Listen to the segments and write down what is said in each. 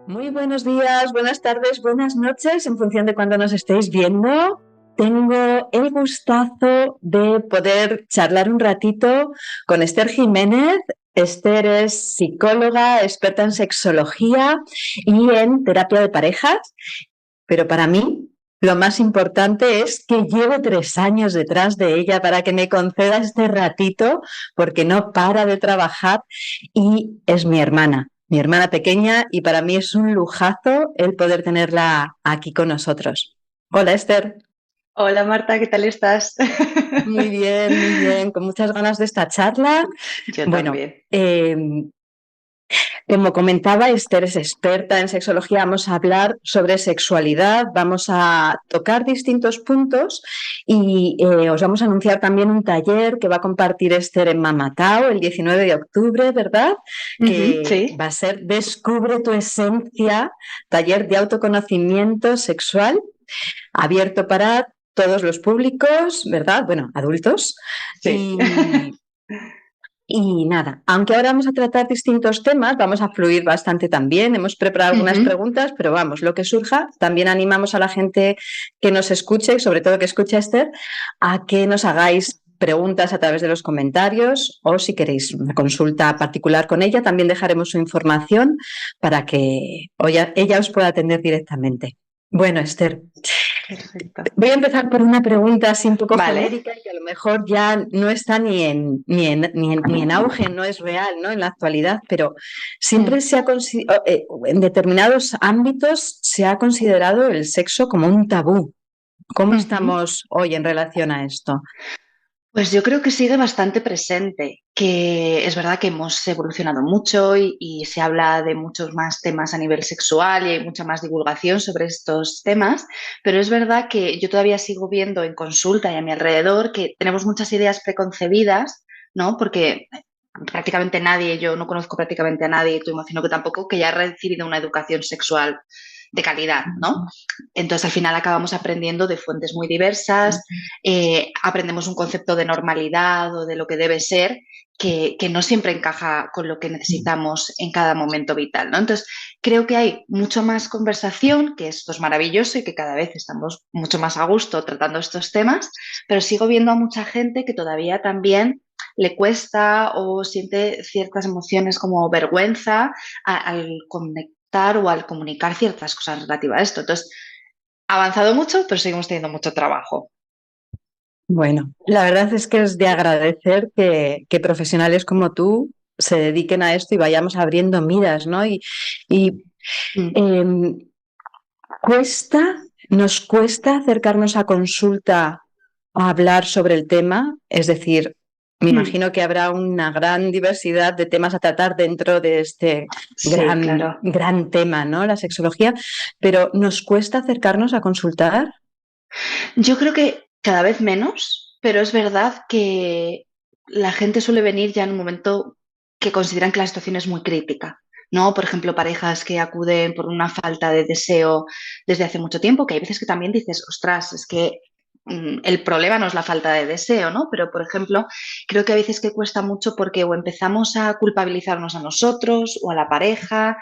Muy buenos días, buenas tardes, buenas noches, en función de cuándo nos estéis viendo. Tengo el gustazo de poder charlar un ratito con Esther Jiménez. Esther es psicóloga, experta en sexología y en terapia de parejas, pero para mí lo más importante es que llevo 3 años detrás de ella para que me conceda este ratito, porque no para de trabajar y es mi hermana pequeña, y para mí es un lujazo el poder tenerla aquí con nosotros. Hola, Esther. Hola Marta, ¿qué tal estás? Muy bien, con muchas ganas de esta charla. Yo Bueno, también. como comentaba, Esther es experta en sexología. Vamos a hablar sobre sexualidad, vamos a tocar distintos puntos y os vamos a anunciar también un taller que va a compartir Esther en Mamatao el 19 de octubre, ¿verdad? Ujú, Que sí. va a ser Descubre tu esencia, taller de autoconocimiento sexual, abierto para todos los públicos, ¿verdad? Bueno, adultos. Sí. Y nada, aunque ahora vamos a tratar distintos temas, vamos a fluir bastante también. Hemos preparado algunas Ujú. preguntas, pero vamos, lo que surja, también animamos a la gente que nos escuche, y sobre todo que escuche a Esther, a que nos hagáis preguntas a través de los comentarios, o si queréis una consulta particular con ella, también dejaremos su información para que ella os pueda atender directamente. Bueno, Esther, Perfecto. voy a empezar por una pregunta así un poco Vale. genérica y que a lo mejor ya no está ni en auge, no es real, ¿no? En la actualidad, pero siempre Mm, se ha en determinados ámbitos se ha considerado el sexo como un tabú. ¿Cómo ujú. estamos hoy en relación a esto? Pues yo creo que sigue bastante presente, que es verdad que hemos evolucionado mucho y se habla de muchos más temas a nivel sexual y hay mucha más divulgación sobre estos temas, pero es verdad que yo todavía sigo viendo en consulta y a mi alrededor que tenemos muchas ideas preconcebidas, ¿no? Porque prácticamente nadie, yo no conozco prácticamente a nadie, tú imagino que tampoco, que ya ha recibido una educación sexual de calidad, ¿no? Entonces al final acabamos aprendiendo de fuentes muy diversas, aprendemos un concepto de normalidad o de lo que debe ser que no siempre encaja con lo que necesitamos en cada momento vital, ¿no? Entonces creo que hay mucho más conversación, que esto es maravilloso y que cada vez estamos mucho más a gusto tratando estos temas, pero sigo viendo a mucha gente que todavía también le cuesta o siente ciertas emociones como vergüenza al conectar o al comunicar ciertas cosas relativas a esto. Entonces, ha avanzado mucho, pero seguimos teniendo mucho trabajo. Bueno, la verdad es que es de agradecer que profesionales como tú se dediquen a esto y vayamos abriendo miras, ¿no? Y Mm, em, nos cuesta acercarnos a consulta a hablar sobre el tema, es decir, me mm. imagino que habrá una gran diversidad de temas a tratar dentro de este Sí, gran, claro. gran tema, ¿no? La sexología, pero nos cuesta acercarnos a consultar. Yo creo que cada vez menos, pero es verdad que la gente suele venir ya en un momento que consideran que la situación es muy crítica. ¿No? Por ejemplo, parejas que acuden por una falta de deseo desde hace mucho tiempo, que hay veces que también dices, ostras, es que el problema no es la falta de deseo, ¿no? Pero, por ejemplo, creo que a veces que cuesta mucho porque o empezamos a culpabilizarnos a nosotros o a la pareja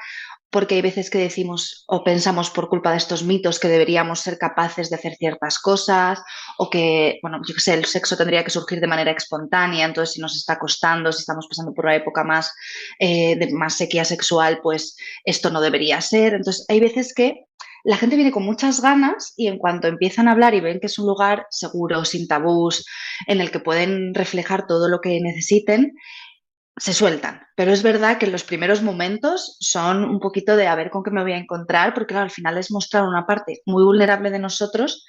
porque hay veces que decimos o pensamos por culpa de estos mitos que deberíamos ser capaces de hacer ciertas cosas o que, bueno, yo qué sé, el sexo tendría que surgir de manera espontánea, entonces si nos está costando, si estamos pasando por una época más de más sequía sexual, pues esto no debería ser. Entonces hay veces que la gente viene con muchas ganas y en cuanto empiezan a hablar y ven que es un lugar seguro, sin tabús, en el que pueden reflejar todo lo que necesiten, se sueltan, pero es verdad que en los primeros momentos son un poquito de a ver con qué me voy a encontrar, porque claro, al final es mostrar una parte muy vulnerable de nosotros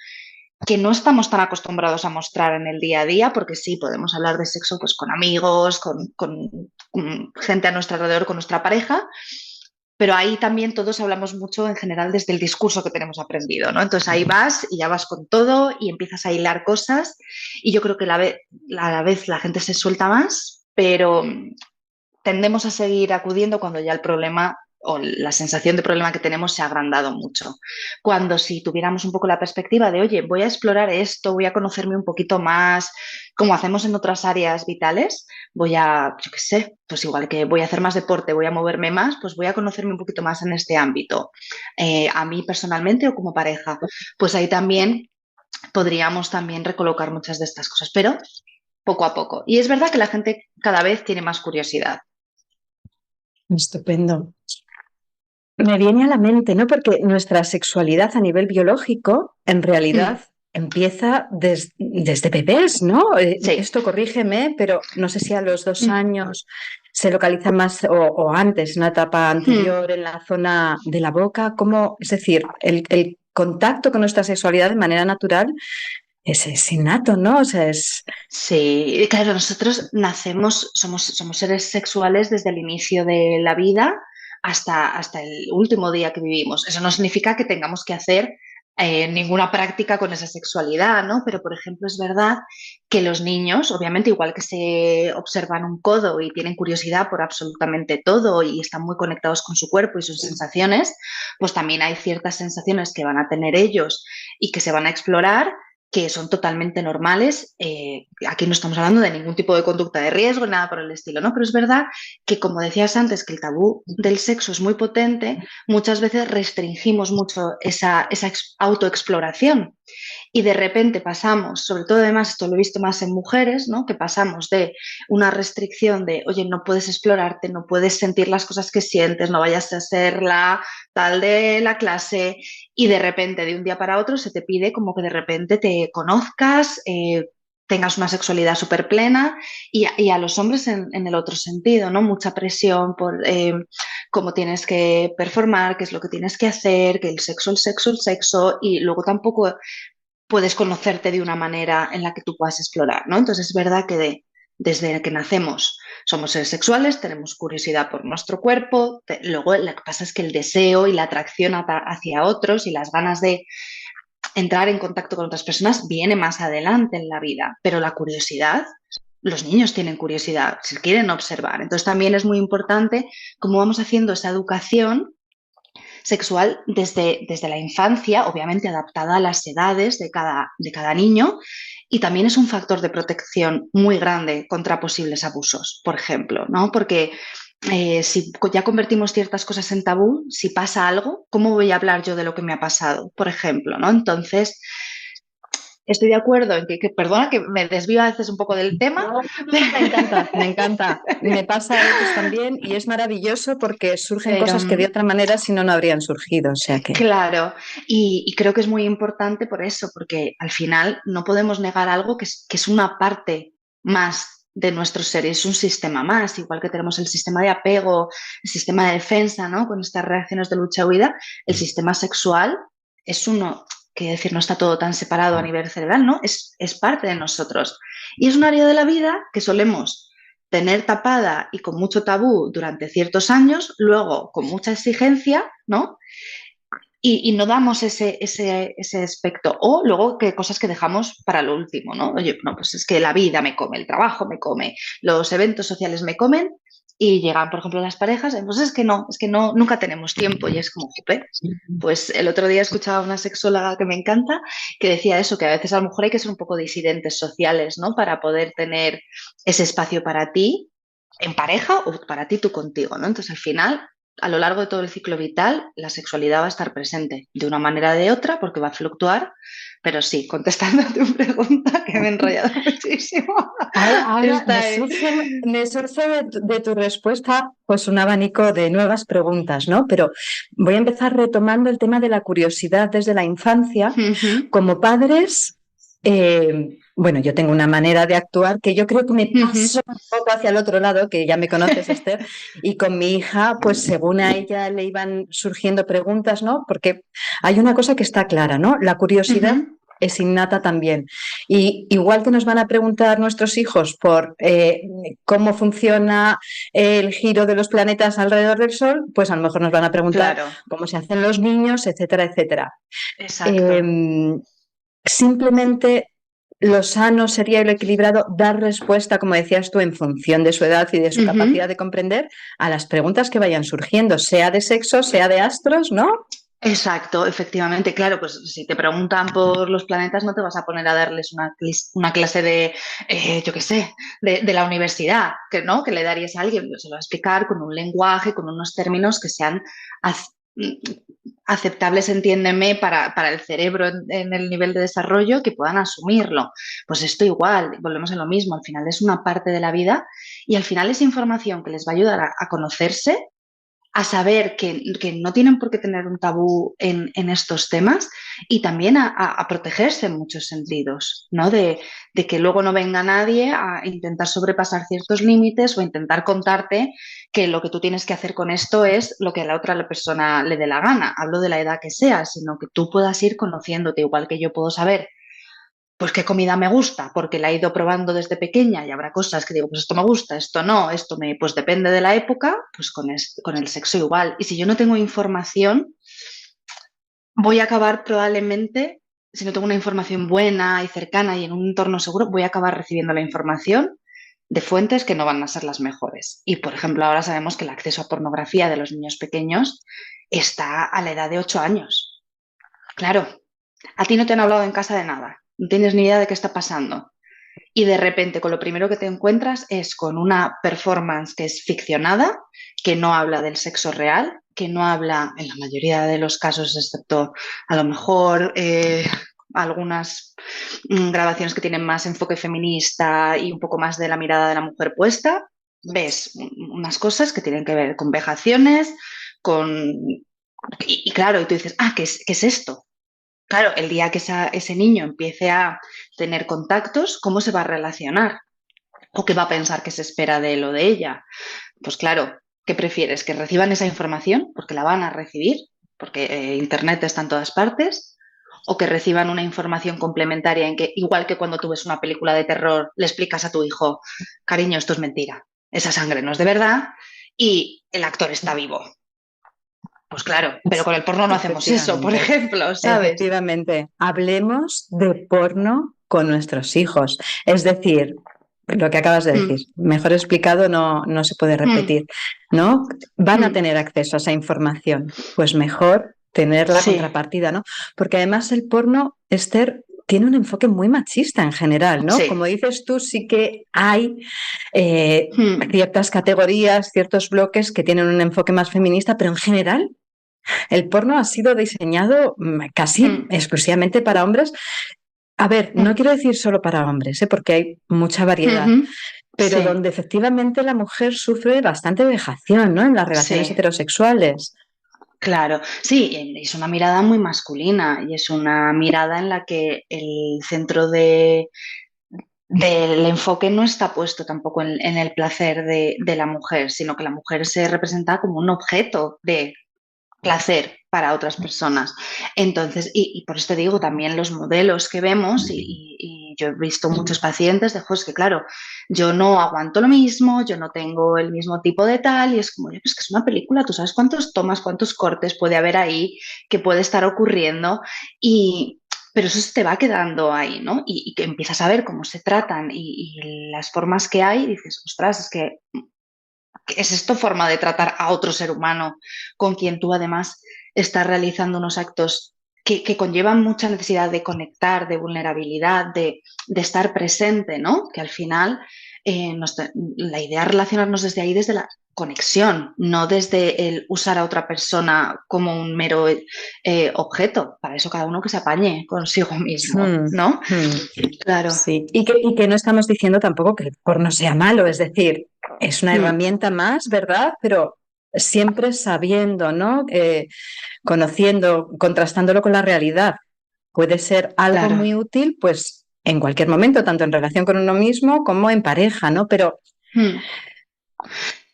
que no estamos tan acostumbrados a mostrar en el día a día, porque sí, podemos hablar de sexo pues, con amigos, con gente a nuestro alrededor, con nuestra pareja, pero ahí también todos hablamos mucho en general desde el discurso que tenemos aprendido, ¿no? Entonces ahí vas y ya vas con todo y empiezas a hilar cosas y yo creo que a la vez la gente se suelta más, pero tendemos a seguir acudiendo cuando ya el problema o la sensación de problema que tenemos se ha agrandado mucho. Cuando si tuviéramos un poco la perspectiva de, oye, voy a explorar esto, voy a conocerme un poquito más, como hacemos en otras áreas vitales, voy a, yo qué sé, pues igual que voy a hacer más deporte, voy a moverme más, pues voy a conocerme un poquito más en este ámbito, a mí personalmente o como pareja. Pues ahí también podríamos también recolocar muchas de estas cosas, pero poco a poco. Y es verdad que la gente cada vez tiene más curiosidad. Estupendo. Me viene a la mente, ¿no? Porque nuestra sexualidad a nivel biológico, en realidad, empieza desde bebés, ¿no? Sí. Esto corrígeme, pero no sé si a los 2 años se localiza más o antes, en una etapa anterior, en la zona de la boca. ¿Cómo? Es decir, el contacto con nuestra sexualidad de manera natural es innato, ¿no? O sea, es... Sí, claro, nosotros nacemos, somos seres sexuales desde el inicio de la vida hasta el último día que vivimos. Eso no significa que tengamos que hacer ninguna práctica con esa sexualidad, ¿no? Pero, por ejemplo, es verdad que los niños, obviamente, igual que se observan un codo y tienen curiosidad por absolutamente todo y están muy conectados con su cuerpo y sus sensaciones, pues también hay ciertas sensaciones que van a tener ellos y que se van a explorar que son totalmente normales. Aquí no estamos hablando de ningún tipo de conducta de riesgo, nada por el estilo, ¿no? Pero es verdad que, como decías antes, que el tabú del sexo es muy potente, muchas veces restringimos mucho esa autoexploración. Y de repente pasamos, sobre todo además esto lo he visto más en mujeres, ¿no? Que pasamos de una restricción de, oye, no puedes explorarte, no puedes sentir las cosas que sientes, no vayas a ser la tal de la clase, y de repente de un día para otro se te pide como que de repente te conozcas, tengas una sexualidad súper plena y a los hombres en el otro sentido, ¿no? Mucha presión por cómo tienes que performar, qué es lo que tienes que hacer, que el sexo, y luego tampoco puedes conocerte de una manera en la que tú puedas explorar, ¿no? Entonces es verdad que desde que nacemos somos seres sexuales, tenemos curiosidad por nuestro cuerpo, luego lo que pasa es que el deseo y la atracción hacia otros y las ganas de entrar en contacto con otras personas viene más adelante en la vida, pero la curiosidad, los niños tienen curiosidad, si quieren observar. Entonces también es muy importante cómo vamos haciendo esa educación sexual desde la infancia, obviamente adaptada a las edades de cada niño, y también es un factor de protección muy grande contra posibles abusos, por ejemplo, ¿no? Porque si ya convertimos ciertas cosas en tabú, si pasa algo, ¿cómo voy a hablar yo de lo que me ha pasado, por ejemplo, ¿no? Entonces, estoy de acuerdo en perdona que me desvío a veces un poco del tema. No, me encanta, me encanta. Me pasa a veces también y es maravilloso porque surgen Pero, cosas que de otra manera si no, no habrían surgido. O sea que... claro, y creo que es muy importante por eso, porque al final no podemos negar algo que es una parte más de nuestro ser, es un sistema más, igual que tenemos el sistema de apego, el sistema de defensa, ¿no? Con estas reacciones de lucha-huida, el sistema sexual es uno, que decir, no está todo tan separado a nivel cerebral, ¿no? Es parte de nosotros. Y es un área de la vida que solemos tener tapada y con mucho tabú durante ciertos años, luego con mucha exigencia, ¿no? Y no damos ese aspecto. O luego que cosas que dejamos para lo último, ¿no? Oye, no, pues es que la vida me come, el trabajo me come, los eventos sociales me comen y llegan, por ejemplo, las parejas, entonces es que no, nunca tenemos tiempo y es como, jope. Pues el otro día escuchaba a una sexóloga que me encanta que decía eso, que a veces a lo mejor hay que ser un poco disidentes sociales, ¿no? Para poder tener ese espacio para ti en pareja o para ti tú contigo, ¿no? Entonces al final a lo largo de todo el ciclo vital, la sexualidad va a estar presente de una manera o de otra porque va a fluctuar, pero sí, contestando a tu pregunta, que me he enrollado muchísimo. Ahora me surge de tu respuesta pues un abanico de nuevas preguntas, ¿no? Pero voy a empezar retomando el tema de la curiosidad desde la infancia. Como padres, bueno, yo tengo una manera de actuar que yo creo que me paso un poco hacia el otro lado, que ya me conoces, Esther, y con mi hija, pues según a ella le iban surgiendo preguntas, ¿no? Porque hay una cosa que está clara, ¿no? La curiosidad es innata también. Y igual que nos van a preguntar nuestros hijos por cómo funciona el giro de los planetas alrededor del Sol, pues a lo mejor nos van a preguntar cómo se hacen los niños, etcétera, etcétera. Exacto. Simplemente lo sano sería y lo equilibrado dar respuesta, como decías tú, en función de su edad y de su capacidad de comprender a las preguntas que vayan surgiendo, sea de sexo, sea de astros, ¿no? Exacto, efectivamente. Claro, pues si te preguntan por los planetas no te vas a poner a darles una clase de, yo qué sé, de la universidad, que no, que le darías a alguien. Se lo va a explicar con un lenguaje, con unos términos que sean aceptables, entiéndeme, para el cerebro en el nivel de desarrollo, que puedan asumirlo. Pues esto igual, volvemos a lo mismo, al final es una parte de la vida y al final es información que les va a ayudar a conocerse, a saber que no tienen por qué tener un tabú en estos temas y también a protegerse en muchos sentidos, ¿no? De que luego no venga nadie a intentar sobrepasar ciertos límites o intentar contarte que lo que tú tienes que hacer con esto es lo que a la otra persona le dé la gana. Hablo de la edad que sea, sino que tú puedas ir conociéndote, igual que yo puedo saber pues qué comida me gusta, porque la he ido probando desde pequeña y habrá cosas que digo, pues esto me gusta, esto no, pues depende de la época, pues con el sexo igual. Y si yo no tengo información, voy a acabar probablemente, si no tengo una información buena y cercana y en un entorno seguro, voy a acabar recibiendo la información de fuentes que no van a ser las mejores. Y, por ejemplo, ahora sabemos que el acceso a pornografía de los niños pequeños está a la edad de 8 años. Claro, a ti no te han hablado en casa de nada, no tienes ni idea de qué está pasando. Y de repente, con lo primero que te encuentras es con una performance que es ficcionada, que no habla del sexo real, que no habla, en la mayoría de los casos, excepto a lo mejor algunas grabaciones que tienen más enfoque feminista y un poco más de la mirada de la mujer puesta, ves unas cosas que tienen que ver con vejaciones, con... Y claro, y tú dices, ¿qué es esto? Claro, el día que ese niño empiece a tener contactos, ¿cómo se va a relacionar? ¿O qué va a pensar que se espera de él o de ella? Pues claro, ¿qué prefieres? ¿Que reciban esa información? Porque la van a recibir, porque Internet está en todas partes. ¿O que reciban una información complementaria en que, igual que cuando tú ves una película de terror, le explicas a tu hijo, cariño, esto es mentira, esa sangre no es de verdad y el actor está vivo? Pues claro, pero con el porno no hacemos eso, por Efectivamente, ejemplo, ¿sabes? efectivamente. Hablemos de porno con nuestros hijos. Es decir, lo que acabas de Mm, decir, mejor explicado no se puede mm, repetir, ¿no? Van a mm. tener acceso a esa información, pues mejor tener la Sí. contrapartida, ¿no? Porque además el porno, Esther, tiene un enfoque muy machista en general, ¿no? Sí. Como dices tú, sí que hay Mm, ciertas categorías, ciertos bloques que tienen un enfoque más feminista, pero en general el porno ha sido diseñado casi mm, exclusivamente para hombres. A ver, no mm, quiero decir solo para hombres, porque hay mucha variedad, ujú. pero Sí, donde efectivamente la mujer sufre bastante vejación, ¿no? En las relaciones sí, heterosexuales. claro. Sí, es una mirada muy masculina y es una mirada en la que el centro del enfoque no está puesto tampoco en el placer de la mujer, sino que la mujer se representa como un objeto de placer para otras personas. Entonces, y por eso te digo, también los modelos que vemos, y yo he visto muchos pacientes de, pues que claro, yo no aguanto lo mismo, yo no tengo el mismo tipo de tal, y es como, pues que es una película, tú sabes cuántos tomas, cuántos cortes puede haber ahí, que puede estar ocurriendo, y... Pero eso se te va quedando ahí, ¿no? Y que empiezas a ver cómo se tratan y las formas que hay, y dices, ostras, es que ¿es esto forma de tratar a otro ser humano con quien tú además estás realizando unos actos que conllevan mucha necesidad de conectar, de vulnerabilidad, de estar presente, ¿no? Que al final la idea es relacionarnos desde ahí, desde la conexión, no desde el usar a otra persona como un mero objeto. Para eso cada uno que se apañe consigo mismo, Hmm, ¿no? hmm. Claro. Sí, y que no estamos diciendo tampoco que el porno sea malo, es decir, es una Mm, herramienta más, ¿verdad? Pero siempre sabiendo, ¿no? Conociendo, contrastándolo con la realidad. Puede ser algo claro. muy útil, pues en cualquier momento, tanto en relación con uno mismo como en pareja, ¿no? Pero Mm.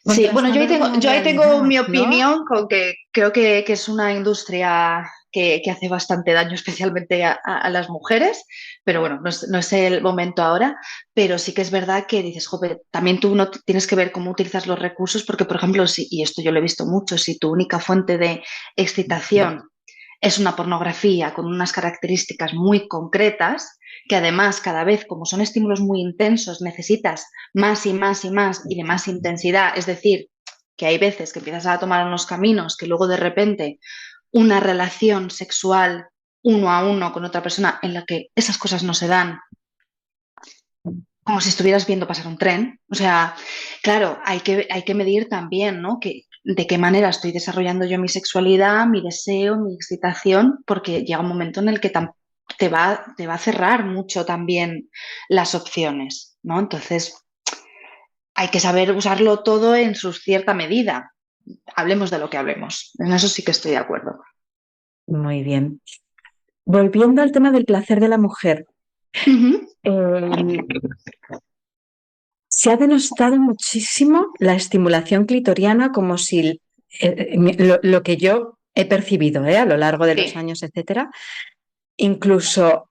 Sí, bueno, contrastándolo con la yo ahí tengo realidad, mi ¿no? opinión con que creo que es una industria que hace bastante daño, especialmente a las mujeres, pero bueno, no es el momento ahora, pero sí que es verdad que dices, joder, también tú no tienes que ver cómo utilizas los recursos, porque por ejemplo, si, y esto yo lo he visto mucho, si tu única fuente de excitación es una pornografía con unas características muy concretas, que además cada vez, como son estímulos muy intensos, necesitas más y más y más y de más intensidad. Es decir, que hay veces que empiezas a tomar unos caminos que luego de repente una relación sexual uno a uno con otra persona en la que esas cosas no se dan, como si estuvieras viendo pasar un tren. O sea, claro, hay que medir también, ¿no? Que, de qué manera estoy desarrollando yo mi sexualidad, mi deseo, mi excitación, porque llega un momento en el que te va a cerrar mucho también las opciones, ¿no? Entonces, hay que saber usarlo todo en su cierta medida. Hablemos de lo que hablemos. En eso sí que estoy de acuerdo. Muy bien. Volviendo al tema del placer de la mujer, Ujú, eh, se ha denostado muchísimo la estimulación clitoriana como si lo que yo he percibido a lo largo de los sí. años, etcétera. Incluso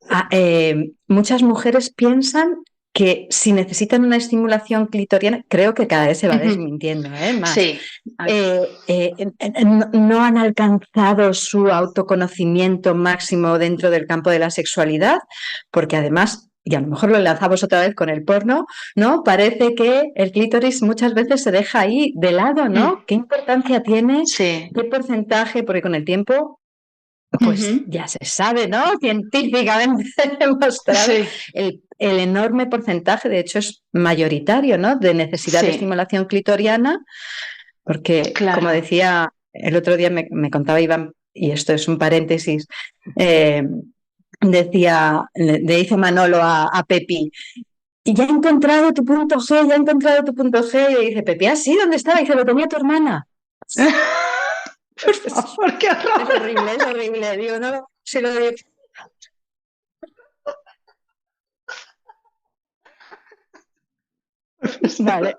muchas mujeres piensan que si necesitan una estimulación clitoriana, creo que cada vez se va Ujú, desmintiendo, más, sí. no han alcanzado su autoconocimiento máximo dentro del campo de la sexualidad, porque además, y a lo mejor lo enlazamos otra vez con el porno, ¿no? Parece que el clítoris muchas veces se deja ahí de lado, ¿no? Mm, ¿Qué importancia tiene? sí. ¿Qué porcentaje? Porque con el tiempo pues Ujú, ya se sabe, ¿no? Científicamente demostrado sí. el enorme porcentaje, de hecho es mayoritario, ¿no? De necesidad de Sí, estimulación clitoriana, porque como claro. decía el otro día me contaba Iván, y esto es un paréntesis, eh, decía, le dice Manolo a Pepi, y ya he encontrado tu punto G, ya he encontrado tu punto G, y le dice Pepi, ¿ah, sí? ¿Dónde estaba? Y dice, lo tenía tu hermana. Por favor, qué horror. Es horrible, digo, no, se lo digo. Vale.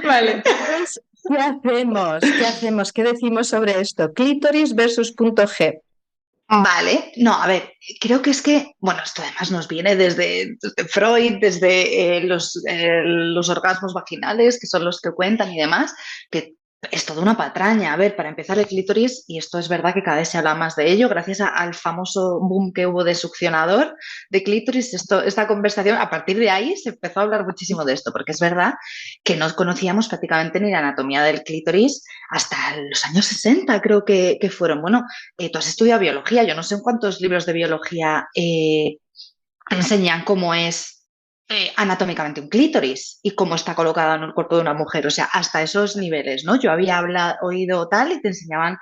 Vale. Entonces, ¿qué hacemos? ¿Qué hacemos? ¿Qué decimos sobre esto? Clítoris versus punto G. Vale, no, a ver, creo que es que, bueno, esto además nos viene desde Freud, desde los orgasmos vaginales, que son los que cuentan y demás, que es toda una patraña. A ver, para empezar, el clítoris, y esto es verdad que cada vez se habla más de ello, gracias al famoso boom que hubo de succionador de clítoris, esta conversación, a partir de ahí se empezó a hablar muchísimo de esto, porque es verdad que no conocíamos prácticamente ni la anatomía del clítoris hasta los años 60, creo que fueron. Bueno, tú has estudiado biología, yo no sé en cuántos libros de biología enseñan cómo es anatómicamente un clítoris y cómo está colocado en el cuerpo de una mujer, o sea, hasta esos niveles, ¿no? Yo había oído tal y te enseñaban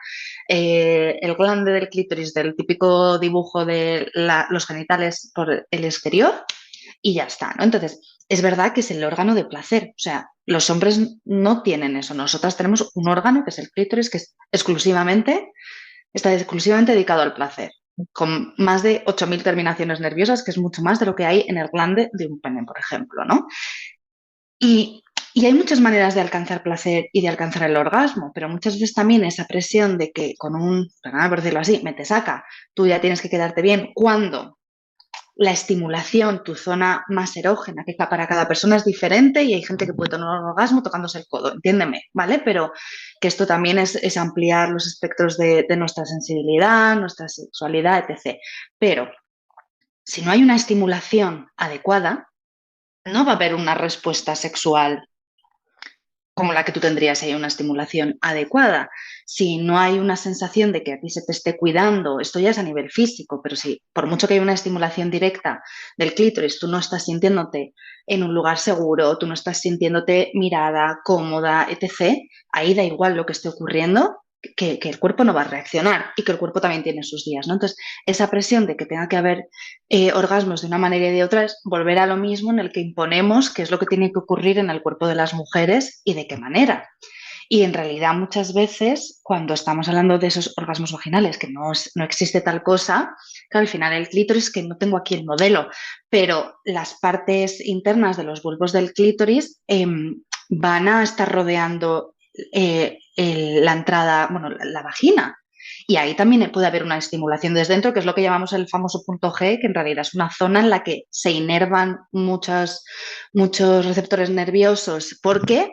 el glande del clítoris, del típico dibujo de los genitales por el exterior y ya está, ¿no? Entonces, es verdad que es el órgano de placer, o sea, los hombres no tienen eso, nosotras tenemos un órgano que es el clítoris, que es está exclusivamente dedicado al placer, con más de 8.000 terminaciones nerviosas, que es mucho más de lo que hay en el glande de un pene, por ejemplo, ¿no? Y, y hay muchas maneras de alcanzar placer y de alcanzar el orgasmo, pero muchas veces también esa presión de que con perdón por decirlo así, me te saca, tú ya tienes que quedarte bien cuando la estimulación, tu zona más erógena, que para cada persona es diferente y hay gente que puede tener un orgasmo tocándose el codo, entiéndeme, ¿vale? Pero que esto también es ampliar los espectros de nuestra sensibilidad, nuestra sexualidad, etc. Pero si no hay una estimulación adecuada, no va a haber una respuesta sexual como la que tú tendrías si hay una estimulación adecuada. Si no hay una sensación de que a ti se te esté cuidando, esto ya es a nivel físico, pero si por mucho que haya una estimulación directa del clítoris, tú no estás sintiéndote en un lugar seguro, tú no estás sintiéndote mirada, cómoda, etc., ahí da igual lo que esté ocurriendo, que el cuerpo no va a reaccionar y que el cuerpo también tiene sus días, ¿no? Entonces, esa presión de que tenga que haber orgasmos de una manera y de otra es volver a lo mismo en el que imponemos qué es lo que tiene que ocurrir en el cuerpo de las mujeres y de qué manera. Y en realidad muchas veces cuando estamos hablando de esos orgasmos vaginales, que no existe tal cosa, claro, al final el clítoris, que no tengo aquí el modelo, pero las partes internas de los bulbos del clítoris van a estar rodeando la entrada, bueno, la vagina. Y ahí también puede haber una estimulación desde dentro, que es lo que llamamos el famoso punto G, que en realidad es una zona en la que se inervan muchos receptores nerviosos. ¿Por qué?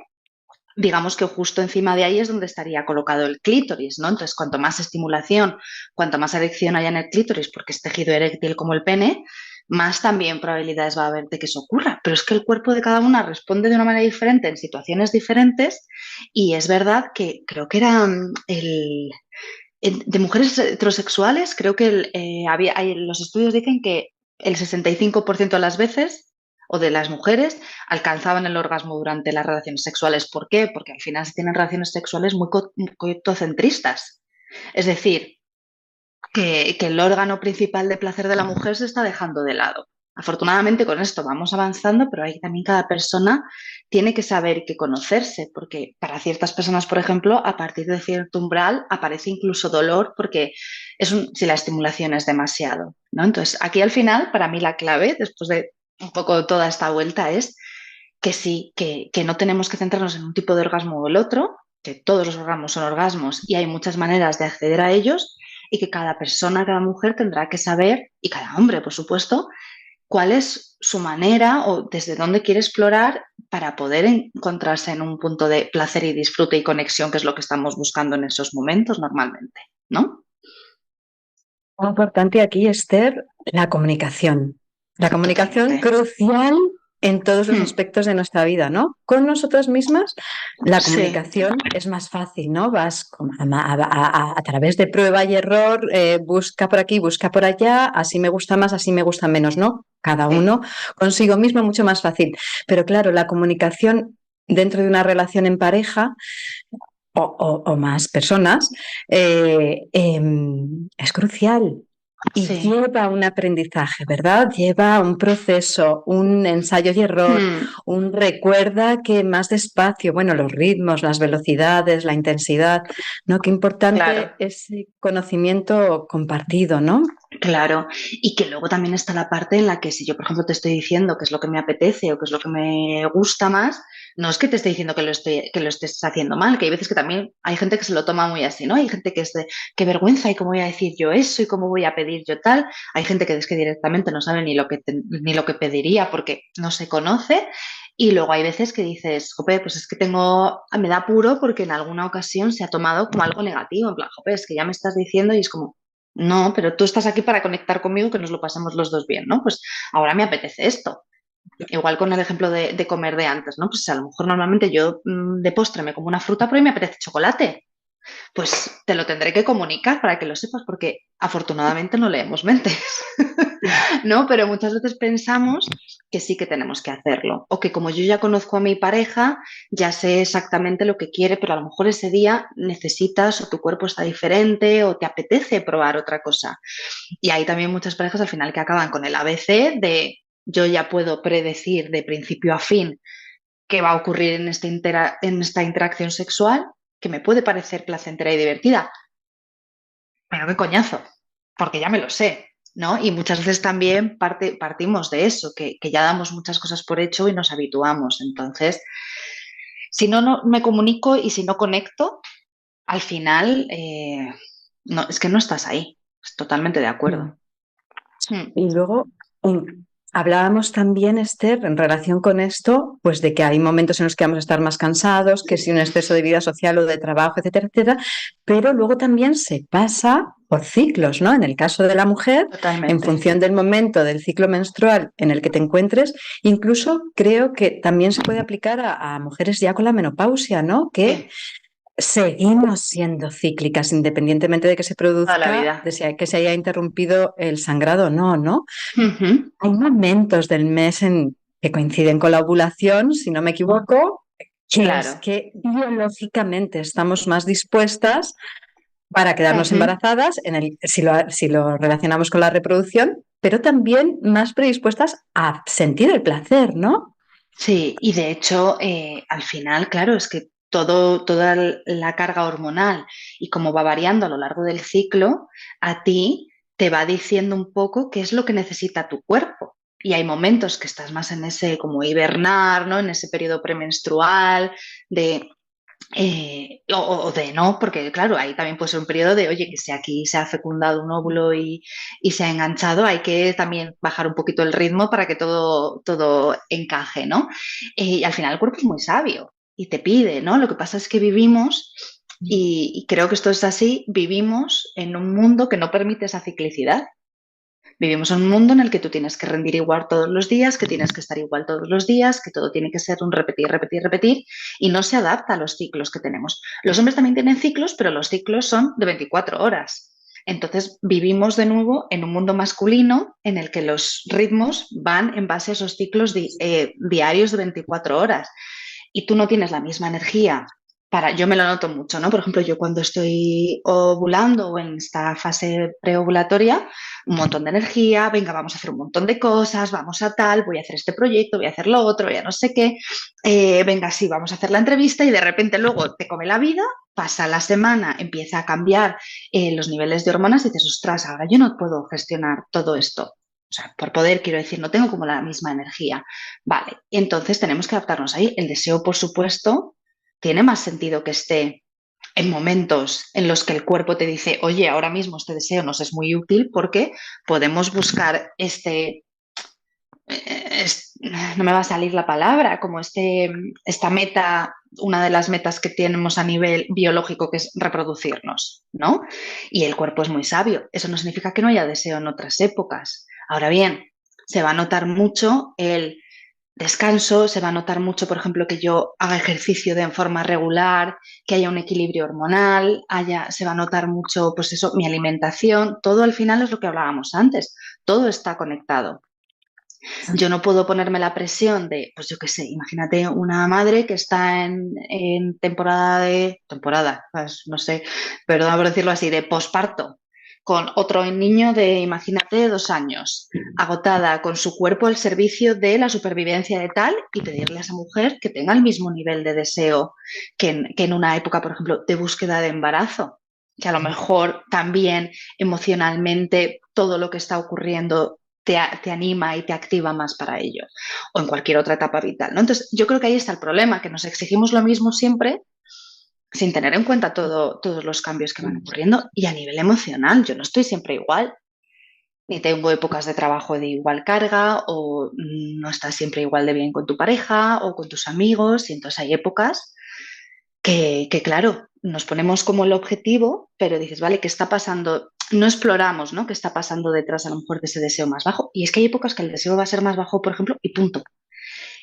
digamos que justo encima de ahí es donde estaría colocado el clítoris, ¿no? Entonces, cuanto más estimulación, cuanto más erección haya en el clítoris, porque es tejido eréctil como el pene, más también probabilidades va a haber de que eso ocurra. Pero es que el cuerpo de cada una responde de una manera diferente en situaciones diferentes y es verdad que creo que era de mujeres heterosexuales, creo que los estudios dicen que el 65% de las veces o de las mujeres alcanzaban el orgasmo durante las relaciones sexuales. ¿Por qué? Porque al final se tienen relaciones sexuales muy coitocentristas. Es decir, que el órgano principal de placer de la mujer se está dejando de lado. Afortunadamente con esto vamos avanzando, pero ahí también cada persona tiene que saber y que conocerse, porque para ciertas personas, por ejemplo, a partir de cierto umbral aparece incluso dolor porque si la estimulación es demasiado, ¿no? Entonces, aquí al final, para mí la clave, después de un poco toda esta vuelta, es que sí, que no tenemos que centrarnos en un tipo de orgasmo o el otro, que todos los orgasmos son orgasmos y hay muchas maneras de acceder a ellos y que cada persona, cada mujer tendrá que saber, y cada hombre, por supuesto, cuál es su manera o desde dónde quiere explorar para poder encontrarse en un punto de placer y disfrute y conexión, que es lo que estamos buscando en esos momentos normalmente, ¿no? Muy importante aquí, Esther, la comunicación. La comunicación Totalmente. crucial en todos los Hmm. aspectos de nuestra vida, ¿no? Con nosotras mismas, la Sí, comunicación es más fácil, ¿no? Vas a través de prueba y error, busca por aquí, busca por allá, así me gusta más, así me gusta menos, ¿no? Cada sí, uno consigo mismo mucho más fácil. Pero claro, la comunicación dentro de una relación en pareja o más personas, es crucial y sí. lleva un aprendizaje, ¿verdad? Lleva un proceso, un ensayo y error, Hmm. un recuerda que más despacio, bueno, los ritmos, las velocidades, la intensidad, ¿no? Qué Claro. importante ese conocimiento compartido, ¿no? Claro, y que luego también está la parte en la que si yo, por ejemplo, te estoy diciendo qué es lo que me apetece o qué es lo que me gusta más, no es que te esté diciendo que lo estés haciendo mal, que hay veces que también hay gente que se lo toma muy así, ¿no? Hay gente que es de, qué vergüenza, y cómo voy a decir yo eso, y cómo voy a pedir yo tal. Hay gente que es que directamente no sabe ni lo que pediría porque no se conoce. Y luego hay veces que dices, jope, pues es que me da apuro porque en alguna ocasión se ha tomado como algo negativo, en plan, jope, es que ya me estás diciendo y es como, no, pero tú estás aquí para conectar conmigo, que nos lo pasemos los dos bien, ¿no? Pues ahora me apetece esto. Igual con el ejemplo de comer de antes, ¿no? Pues a lo mejor normalmente yo de postre me como una fruta, pero hoy me apetece chocolate. Pues te lo tendré que comunicar para que lo sepas, porque afortunadamente no leemos mentes, ¿no? Pero muchas veces pensamos que sí que tenemos que hacerlo, o que como yo ya conozco a mi pareja, ya sé exactamente lo que quiere, pero a lo mejor ese día necesitas o tu cuerpo está diferente o te apetece probar otra cosa. Y hay también muchas parejas al final que acaban con el ABC de yo ya puedo predecir de principio a fin qué va a ocurrir en esta interacción sexual, que me puede parecer placentera y divertida, pero qué coñazo, porque ya me lo sé, ¿no? Y muchas veces también partimos de eso, que ya damos muchas cosas por hecho y nos habituamos. Entonces, si no me comunico y si no conecto, al final, no, es que no estás ahí. Totalmente de acuerdo. Mm. Mm. Y luego hablábamos también, Esther, en relación con esto, pues de que hay momentos en los que vamos a estar más cansados, que si un exceso de vida social o de trabajo, etcétera, etcétera, pero luego también se pasa por ciclos, ¿no? En el caso de la mujer, en Totalmente. función del momento del ciclo menstrual en el que te encuentres, incluso creo que también se puede aplicar a mujeres ya con la menopausia, ¿no? Que Sí, seguimos siendo cíclicas, independientemente de que se toda la produzca, vida. que se haya interrumpido el sangrado o no, ¿no? Ujú. Hay momentos del mes que coinciden con la ovulación, si no me equivoco, que es Claro. que biológicamente estamos más dispuestas para quedarnos Ujú. embarazadas, si lo relacionamos con la reproducción, pero también más predispuestas a sentir el placer, ¿no? Sí, y de hecho, al final, claro, es que toda la carga hormonal y cómo va variando a lo largo del ciclo, a ti te va diciendo un poco qué es lo que necesita tu cuerpo. Y hay momentos que estás más en ese como hibernar, ¿no? En ese periodo premenstrual, de o de no, porque claro, ahí también puede ser un periodo de, oye, que si aquí se ha fecundado un óvulo y se ha enganchado, hay que también bajar un poquito el ritmo para que todo encaje, ¿no? Y al final el cuerpo es muy sabio y te pide, ¿no? Lo que pasa es que vivimos, y creo que esto es así, vivimos en un mundo que no permite esa ciclicidad. Vivimos en un mundo en el que tú tienes que rendir igual todos los días, que tienes que estar igual todos los días, que todo tiene que ser un repetir, repetir, repetir, y no se adapta a los ciclos que tenemos. Los hombres también tienen ciclos, pero los ciclos son de 24 horas. Entonces vivimos de nuevo en un mundo masculino en el que los ritmos van en base a esos ciclos diarios de 24 horas. Y tú no tienes la misma energía yo me lo noto mucho, ¿no? Por ejemplo, yo cuando estoy ovulando o en esta fase preovulatoria, un montón de energía, venga, vamos a hacer un montón de cosas, vamos a tal, voy a hacer este proyecto, voy a hacer lo otro, ya no sé qué, venga, sí, vamos a hacer la entrevista y de repente luego te come la vida, pasa la semana, empieza a cambiar los niveles de hormonas y dices, ostras, ahora yo no puedo gestionar todo esto. O sea, por poder, quiero decir, no tengo como la misma energía. Vale, entonces tenemos que adaptarnos ahí. El deseo, por supuesto, tiene más sentido que esté en momentos en los que el cuerpo te dice, oye, ahora mismo este deseo nos es muy útil porque podemos buscar no me va a salir la palabra, como esta meta, una de las metas que tenemos a nivel biológico, que es reproducirnos, ¿no? Y el cuerpo es muy sabio. Eso no significa que no haya deseo en otras épocas. Ahora bien, se va a notar mucho el descanso, se va a notar mucho, por ejemplo, que yo haga ejercicio de forma regular, que haya un equilibrio hormonal, se va a notar mucho, pues eso, mi alimentación, todo al final es lo que hablábamos antes, todo está conectado. Yo no puedo ponerme la presión de, pues yo qué sé, imagínate una madre que está en temporada, pues no sé, perdón por decirlo así, de posparto, con otro niño de, imagínate, 2 años, agotada, con su cuerpo al servicio de la supervivencia de tal, y pedirle a esa mujer que tenga el mismo nivel de deseo que en una época, por ejemplo, de búsqueda de embarazo, que a lo mejor también emocionalmente todo lo que está ocurriendo te anima y te activa más para ello, o en cualquier otra etapa vital, ¿no? Entonces, yo creo que ahí está el problema, que nos exigimos lo mismo siempre sin tener en cuenta todos los cambios que van ocurriendo, y a nivel emocional, yo no estoy siempre igual, ni tengo épocas de trabajo de igual carga, o no estás siempre igual de bien con tu pareja o con tus amigos, y entonces hay épocas que claro, nos ponemos como el objetivo, pero dices, vale, ¿qué está pasando? No exploramos, ¿no? ¿Qué está pasando detrás a lo mejor de ese deseo más bajo? Y es que hay épocas que el deseo va a ser más bajo, por ejemplo, y punto.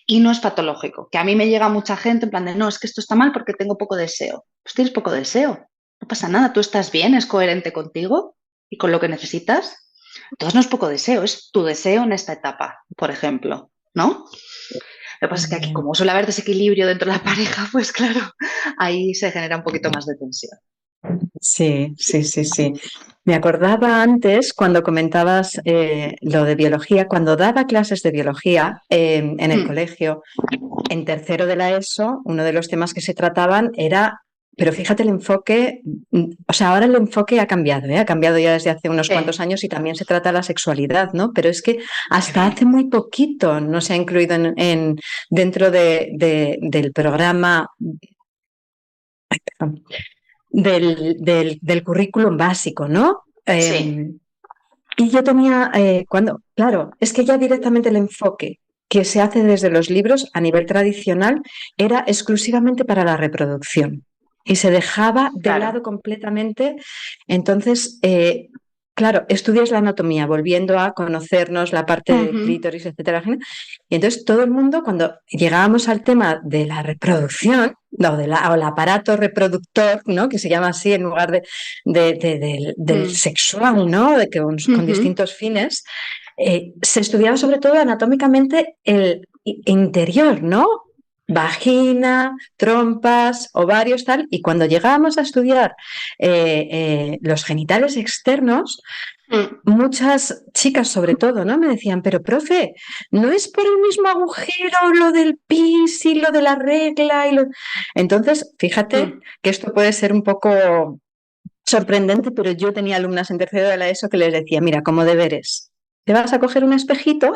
Y no es patológico, que a mí me llega mucha gente en plan de, no, es que esto está mal porque tengo poco deseo. Pues tienes poco deseo, no pasa nada, tú estás bien, es coherente contigo y con lo que necesitas. Entonces no es poco deseo, es tu deseo en esta etapa, por ejemplo, ¿no? Lo que pasa es que aquí, como suele haber desequilibrio dentro de la pareja, pues claro, ahí se genera un poquito más de tensión. Sí, sí, sí, sí. Me acordaba antes cuando comentabas lo de biología, cuando daba clases de biología en el colegio, en tercero de la ESO, uno de los temas que se trataban era, pero fíjate el enfoque, o sea, ahora el enfoque ha cambiado, ¿eh? Ha cambiado ya desde hace unos cuantos años y también se trata la sexualidad, ¿no? Pero es que hasta hace muy poquito no se ha incluido dentro del programa. Ay, perdón, del currículum básico, ¿no? Sí. Y yo tenía, claro, es que ya directamente el enfoque que se hace desde los libros a nivel tradicional era exclusivamente para la reproducción y se dejaba de lado completamente. Entonces, claro, estudias la anatomía, volviendo a conocernos la parte del clítoris, etcétera. Y entonces todo el mundo, cuando llegábamos al tema de la reproducción, o el aparato reproductor, ¿no? Que se llama así en lugar del sexual, ¿no? Con distintos fines, se estudiaba sobre todo anatómicamente el interior, ¿no? Vagina, trompas, ovarios, tal. Y cuando llegábamos a estudiar los genitales externos, muchas chicas sobre todo, ¿no? Me decían, pero profe, ¿no es por el mismo agujero lo del pis y lo de la regla? Entonces, fíjate que esto puede ser un poco sorprendente, pero yo tenía alumnas en tercero de la ESO que les decía, mira, como deberes, te vas a coger un espejito.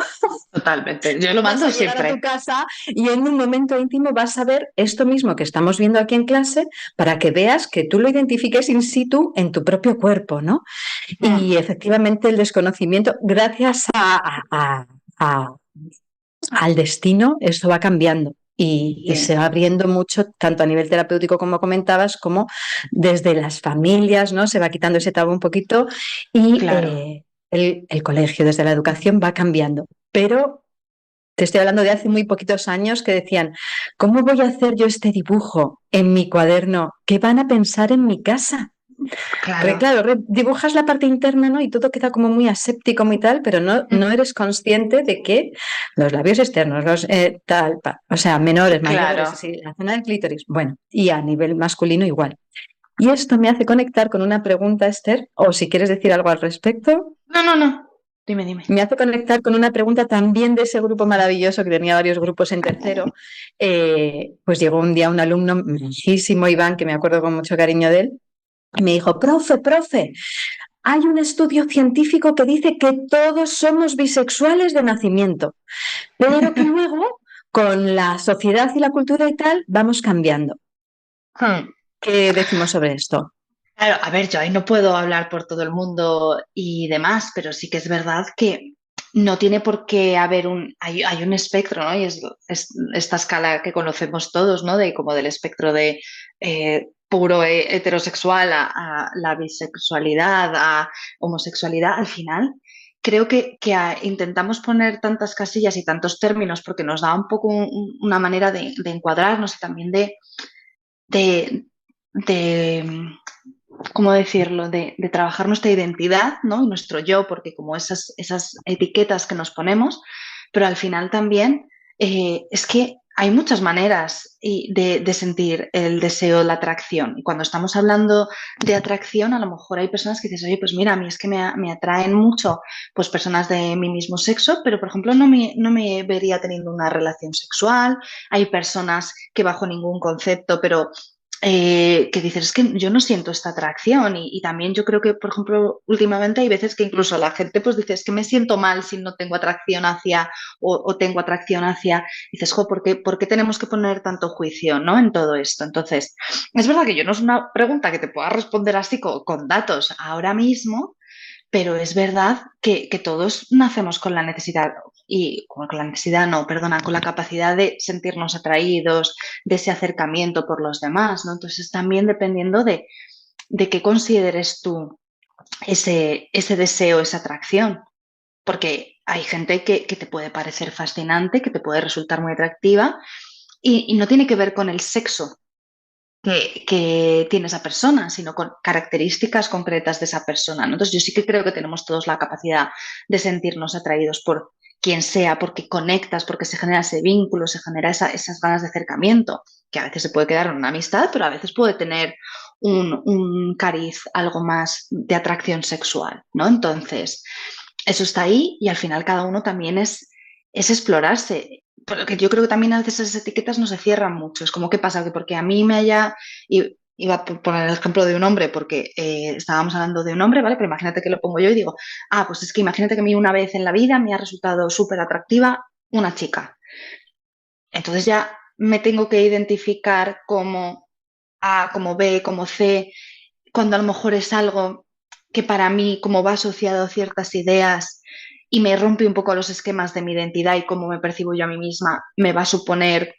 Totalmente, yo lo mando siempre. Vas a llegar a tu casa y en un momento íntimo vas a ver esto mismo que estamos viendo aquí en clase para que veas que tú lo identifiques in situ en tu propio cuerpo, ¿no? Y efectivamente el desconocimiento, gracias al destino, esto va cambiando. y Sí, se va abriendo mucho, tanto a nivel terapéutico como comentabas, como desde las familias, ¿no? Se va quitando ese tabú un poquito y claro. el colegio, desde la educación, va cambiando. Pero te estoy hablando de hace muy poquitos años que decían, ¿cómo voy a hacer yo este dibujo en mi cuaderno? ¿Qué van a pensar en mi casa? Porque Claro, claro, dibujas la parte interna, ¿no? Y todo queda como muy aséptico, muy tal, pero no eres consciente de que los labios externos, los o sea, menores, mayores, claro. así, la zona del clítoris, bueno, y a nivel masculino igual. Y esto me hace conectar con una pregunta, Esther, o si quieres decir algo al respecto, No, no, no. Dime, dime. me hace conectar con una pregunta también de ese grupo maravilloso que tenía varios grupos en tercero. Pues llegó un día un alumno, majísimo, Iván, que me acuerdo con mucho cariño de él, y me dijo, profe, hay un estudio científico que dice que todos somos bisexuales de nacimiento, pero que luego, con la sociedad y la cultura y tal, vamos cambiando. Hmm. ¿Qué decimos sobre esto? Claro, a ver, yo ahí no puedo hablar por todo el mundo y demás, pero sí que es verdad que no tiene por qué haber hay un espectro, ¿no? Y es esta escala que conocemos todos, ¿no? De como del espectro de puro heterosexual a la bisexualidad, a homosexualidad. Al final, creo que intentamos poner tantas casillas y tantos términos porque nos da un poco una manera de encuadrarnos y también de, de ¿cómo decirlo?, de trabajar nuestra identidad, ¿no? Y nuestro yo, porque como esas etiquetas que nos ponemos, pero al final también es que hay muchas maneras de sentir el deseo, la atracción. Y cuando estamos hablando de atracción, a lo mejor hay personas que dices, oye, pues mira, a mí es que me atraen mucho pues personas de mi mismo sexo, pero por ejemplo no me vería teniendo una relación sexual. Hay personas que bajo ningún concepto, pero que dices, es que yo no siento esta atracción y también yo creo que, por ejemplo, últimamente hay veces que incluso la gente pues dice, es que me siento mal si no tengo atracción hacia o tengo atracción hacia, dices, jo, ¿por qué tenemos que poner tanto juicio, ¿no? En todo esto. Entonces, es verdad que yo no es una pregunta que te pueda responder así con datos ahora mismo, pero es verdad que todos nacemos con la necesidad, y con la necesidad no, perdona, con la capacidad de sentirnos atraídos, de ese acercamiento por los demás, ¿no? Entonces también dependiendo de qué consideres tú ese deseo, esa atracción, porque hay gente que te puede parecer fascinante, que te puede resultar muy atractiva y no tiene que ver con el sexo que tiene esa persona, sino con características concretas de esa persona, ¿no? Entonces yo sí que creo que tenemos todos la capacidad de sentirnos atraídos por quien sea, porque conectas, porque se genera ese vínculo, se genera esas ganas de acercamiento, que a veces se puede quedar en una amistad, pero a veces puede tener un cariz, algo más de atracción sexual, ¿no? Entonces, eso está ahí y al final cada uno también es explorarse. Porque yo creo que también a veces esas etiquetas no se cierran mucho. Es como, ¿qué pasa? Que porque a mí me haya... Iba a poner el ejemplo de un hombre porque estábamos hablando de un hombre, ¿vale? Pero imagínate que lo pongo yo y digo, pues es que imagínate que a mí una vez en la vida me ha resultado súper atractiva una chica. Entonces ya me tengo que identificar como A, como B, como C, cuando a lo mejor es algo que para mí, como va asociado a ciertas ideas y me rompe un poco los esquemas de mi identidad y cómo me percibo yo a mí misma, me va a suponer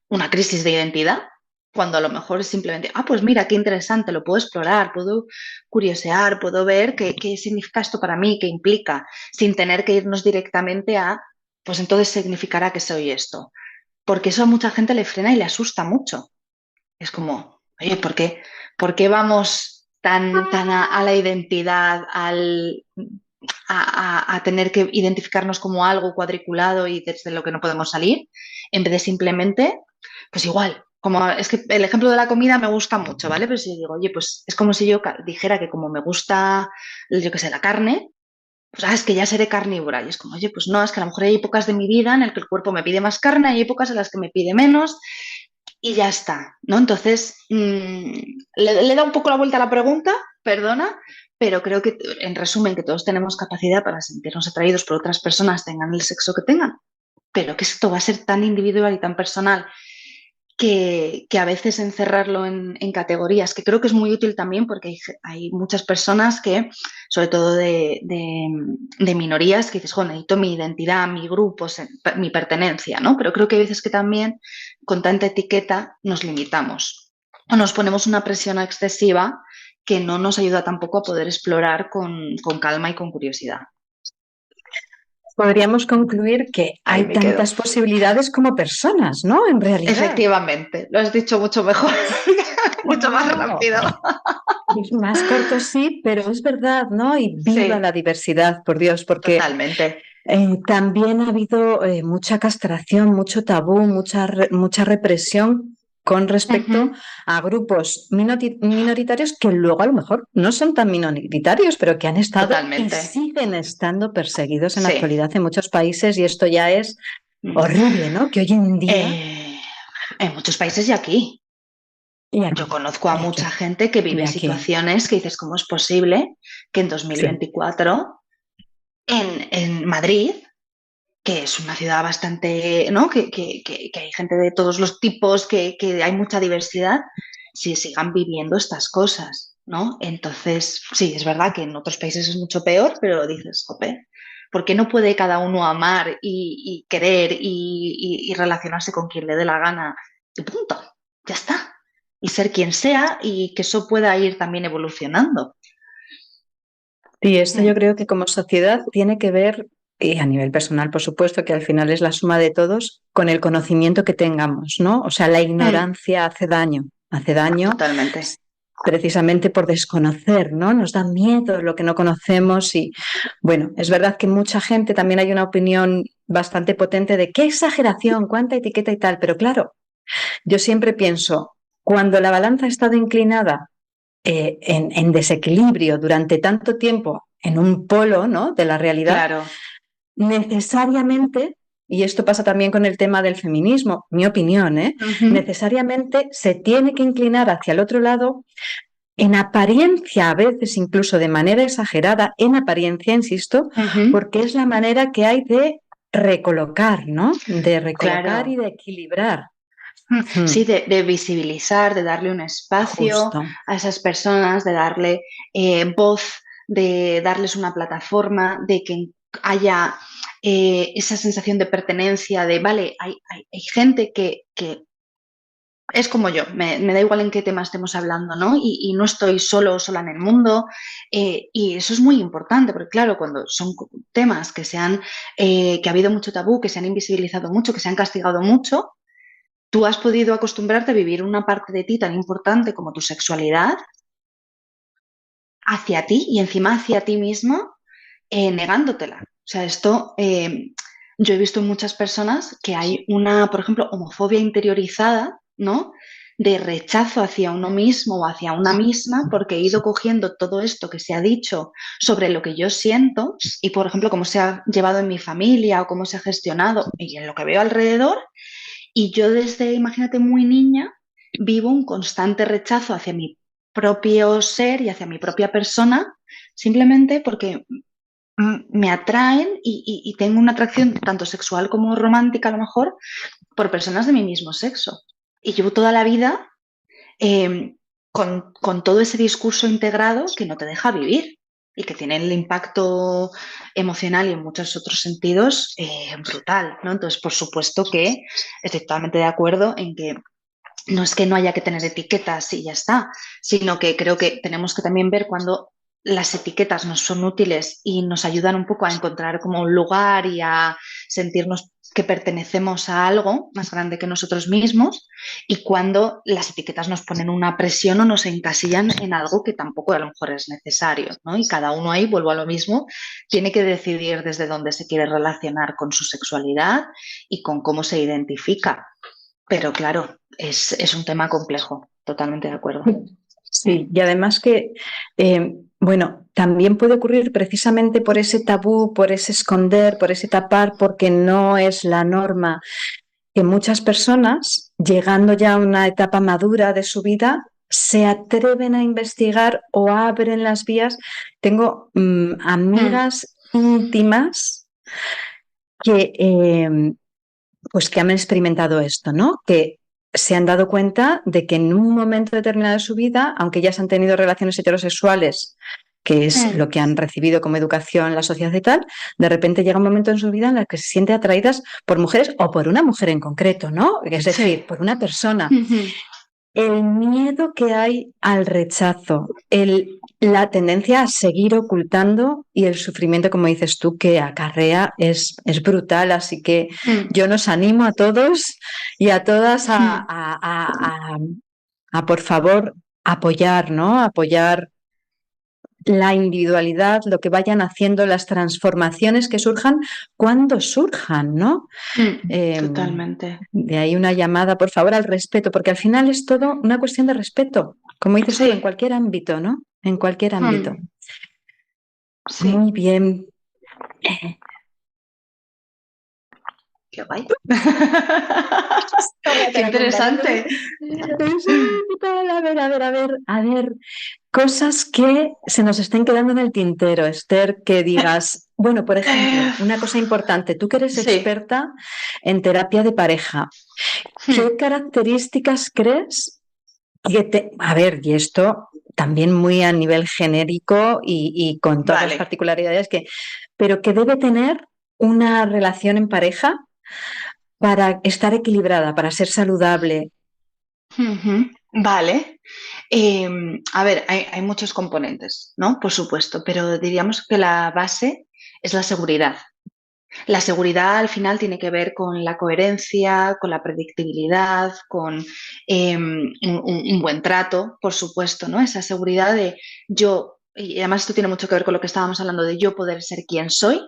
una crisis de identidad, cuando a lo mejor es simplemente, pues mira, qué interesante, lo puedo explorar, puedo curiosear, puedo ver qué significa esto para mí, qué implica, sin tener que irnos directamente a, pues entonces significará que soy esto. Porque eso a mucha gente le frena y le asusta mucho. Es como, oye, ¿por qué vamos tan a la identidad, a tener que identificarnos como algo cuadriculado y desde lo que no podemos salir, en vez de simplemente, pues igual, como es que el ejemplo de la comida me gusta mucho, ¿vale? Pero si yo digo, oye, pues es como si yo dijera que como me gusta, yo qué sé, la carne, pues es que ya seré carnívora. Y es como, oye, pues no, es que a lo mejor hay épocas de mi vida en las que el cuerpo me pide más carne, hay épocas en las que me pide menos y ya está, ¿no? Entonces, le da un poco la vuelta a la pregunta, perdona, pero creo que, en resumen, que todos tenemos capacidad para sentirnos atraídos por otras personas, tengan el sexo que tengan, pero que esto va a ser tan individual y tan personal que a veces encerrarlo en categorías, que creo que es muy útil también porque hay muchas personas que, sobre todo de minorías, que dices, jo, necesito mi identidad, mi grupo, mi pertenencia, ¿no? Pero creo que hay veces que también con tanta etiqueta nos limitamos o nos ponemos una presión excesiva que no nos ayuda tampoco a poder explorar con calma y con curiosidad. Podríamos concluir que Ahí hay me quedo. tantas posibilidades como personas, ¿no? En realidad. Efectivamente, lo has dicho mucho mejor, mucho más Claro. rápido. Más corto sí, pero es verdad, ¿no? Y viva Sí, la diversidad, por Dios, porque totalmente. también ha habido mucha castración, mucho tabú, mucha represión con respecto a grupos minoritarios que luego a lo mejor no son tan minoritarios, pero que han estado y Totalmente. siguen estando perseguidos en la Sí. actualidad en muchos países, y esto ya es horrible, ¿no? Que hoy en día... En muchos países y aquí. Y Yo aquí, conozco a y aquí, mucha gente que y vive aquí. situaciones que dices, ¿cómo es posible que en Sí. 2024 en Madrid, que es una ciudad bastante, ¿no? Que hay gente de todos los tipos, que hay mucha diversidad, si sigan viviendo estas cosas, ¿no? Entonces, sí, es verdad que en otros países es mucho peor, pero dices, jope, ¿por qué no puede cada uno amar y querer y relacionarse con quien le dé la gana? Y punto, ya está. Y ser quien sea y que eso pueda ir también evolucionando. Sí, esto yo creo que como sociedad tiene que ver, y a nivel personal, por supuesto, que al final es la suma de todos, con el conocimiento que tengamos, ¿no? O sea, la ignorancia hace daño Totalmente. precisamente por desconocer, ¿no? Nos da miedo lo que no conocemos y, bueno, es verdad que mucha gente, también hay una opinión bastante potente de qué exageración, cuánta etiqueta y tal, pero claro, yo siempre pienso, cuando la balanza ha estado inclinada en desequilibrio durante tanto tiempo en un polo, ¿no?, de la realidad, Claro. necesariamente, y esto pasa también con el tema del feminismo, mi opinión, Ujú. necesariamente se tiene que inclinar hacia el otro lado, en apariencia, a veces incluso de manera exagerada, en apariencia, insisto, Ujú. porque es la manera que hay de recolocar, ¿no? De recolocar y Claro. de equilibrar. Sí, Hmm, de visibilizar, de darle un espacio justo. a esas personas, de darle voz, de darles una plataforma, de que haya esa sensación de pertenencia, de, vale, hay gente que es como yo, me da igual en qué tema estemos hablando, ¿no? Y no estoy solo o sola en el mundo. Y eso es muy importante, porque claro, cuando son temas que ha habido mucho tabú, que se han invisibilizado mucho, que se han castigado mucho, tú has podido acostumbrarte a vivir una parte de ti tan importante como tu sexualidad hacia ti y encima hacia ti misma, negándotela. O sea, yo he visto en muchas personas que hay una, por ejemplo, homofobia interiorizada, ¿no? De rechazo hacia uno mismo o hacia una misma, porque he ido cogiendo todo esto que se ha dicho sobre lo que yo siento y, por ejemplo, cómo se ha llevado en mi familia o cómo se ha gestionado y en lo que veo alrededor. Y yo desde, imagínate, muy niña, vivo un constante rechazo hacia mi propio ser y hacia mi propia persona, simplemente porque me atraen y tengo una atracción tanto sexual como romántica, a lo mejor, por personas de mi mismo sexo. Y llevo toda la vida con todo ese discurso integrado que no te deja vivir y que tiene el impacto emocional y en muchos otros sentidos brutal, ¿no? Entonces, por supuesto que estoy totalmente de acuerdo en que no haya que tener etiquetas y ya está, sino que creo que tenemos que también ver cuando las etiquetas nos son útiles y nos ayudan un poco a encontrar como un lugar y a sentirnos que pertenecemos a algo más grande que nosotros mismos, y cuando las etiquetas nos ponen una presión o nos encasillan en algo que tampoco a lo mejor es necesario, ¿no? Y cada uno ahí, vuelvo a lo mismo, tiene que decidir desde dónde se quiere relacionar con su sexualidad y con cómo se identifica. Pero claro, es un tema complejo, totalmente de acuerdo. Sí, y además que, bueno, también puede ocurrir precisamente por ese tabú, por ese esconder, por ese tapar, porque no es la norma, que muchas personas, llegando ya a una etapa madura de su vida, se atreven a investigar o abren las vías. Tengo Mm, amigas íntimas que, pues que han experimentado esto, ¿no? Que se han dado cuenta de que en un momento determinado de su vida, aunque ya se han tenido relaciones heterosexuales, que es lo que han recibido como educación en la sociedad y tal, de repente llega un momento en su vida en el que se sienten atraídas por mujeres o por una mujer en concreto, ¿no? Es decir, por una persona. El miedo que hay al rechazo, la tendencia a seguir ocultando y el sufrimiento, como dices tú, que acarrea es brutal. Así que yo nos animo a todos y a todas a, por favor, apoyar, ¿no? Apoyar la individualidad, lo que vayan haciendo, las transformaciones que surjan cuando surjan, ¿no? Totalmente. De ahí una llamada, por favor, al respeto, porque al final es todo una cuestión de respeto, como dices tú, en cualquier ámbito, ¿no? En cualquier ámbito. Sí. Muy bien. Qué guay. Qué interesante. A ver, cosas que se nos estén quedando en el tintero, Esther, que digas, bueno, por ejemplo, una cosa importante, tú que eres experta en terapia de pareja, ¿qué características crees que a ver, y esto también muy a nivel genérico y con todas las particularidades pero que debe tener una relación en pareja para estar equilibrada, para ser saludable? Vale. A ver, hay muchos componentes, ¿no? Por supuesto, pero diríamos que la base es la seguridad. La seguridad al final tiene que ver con la coherencia, con la predictibilidad, con un buen trato, por supuesto, ¿no? Esa seguridad de yo, y además esto tiene mucho que ver con lo que estábamos hablando de yo poder ser quien soy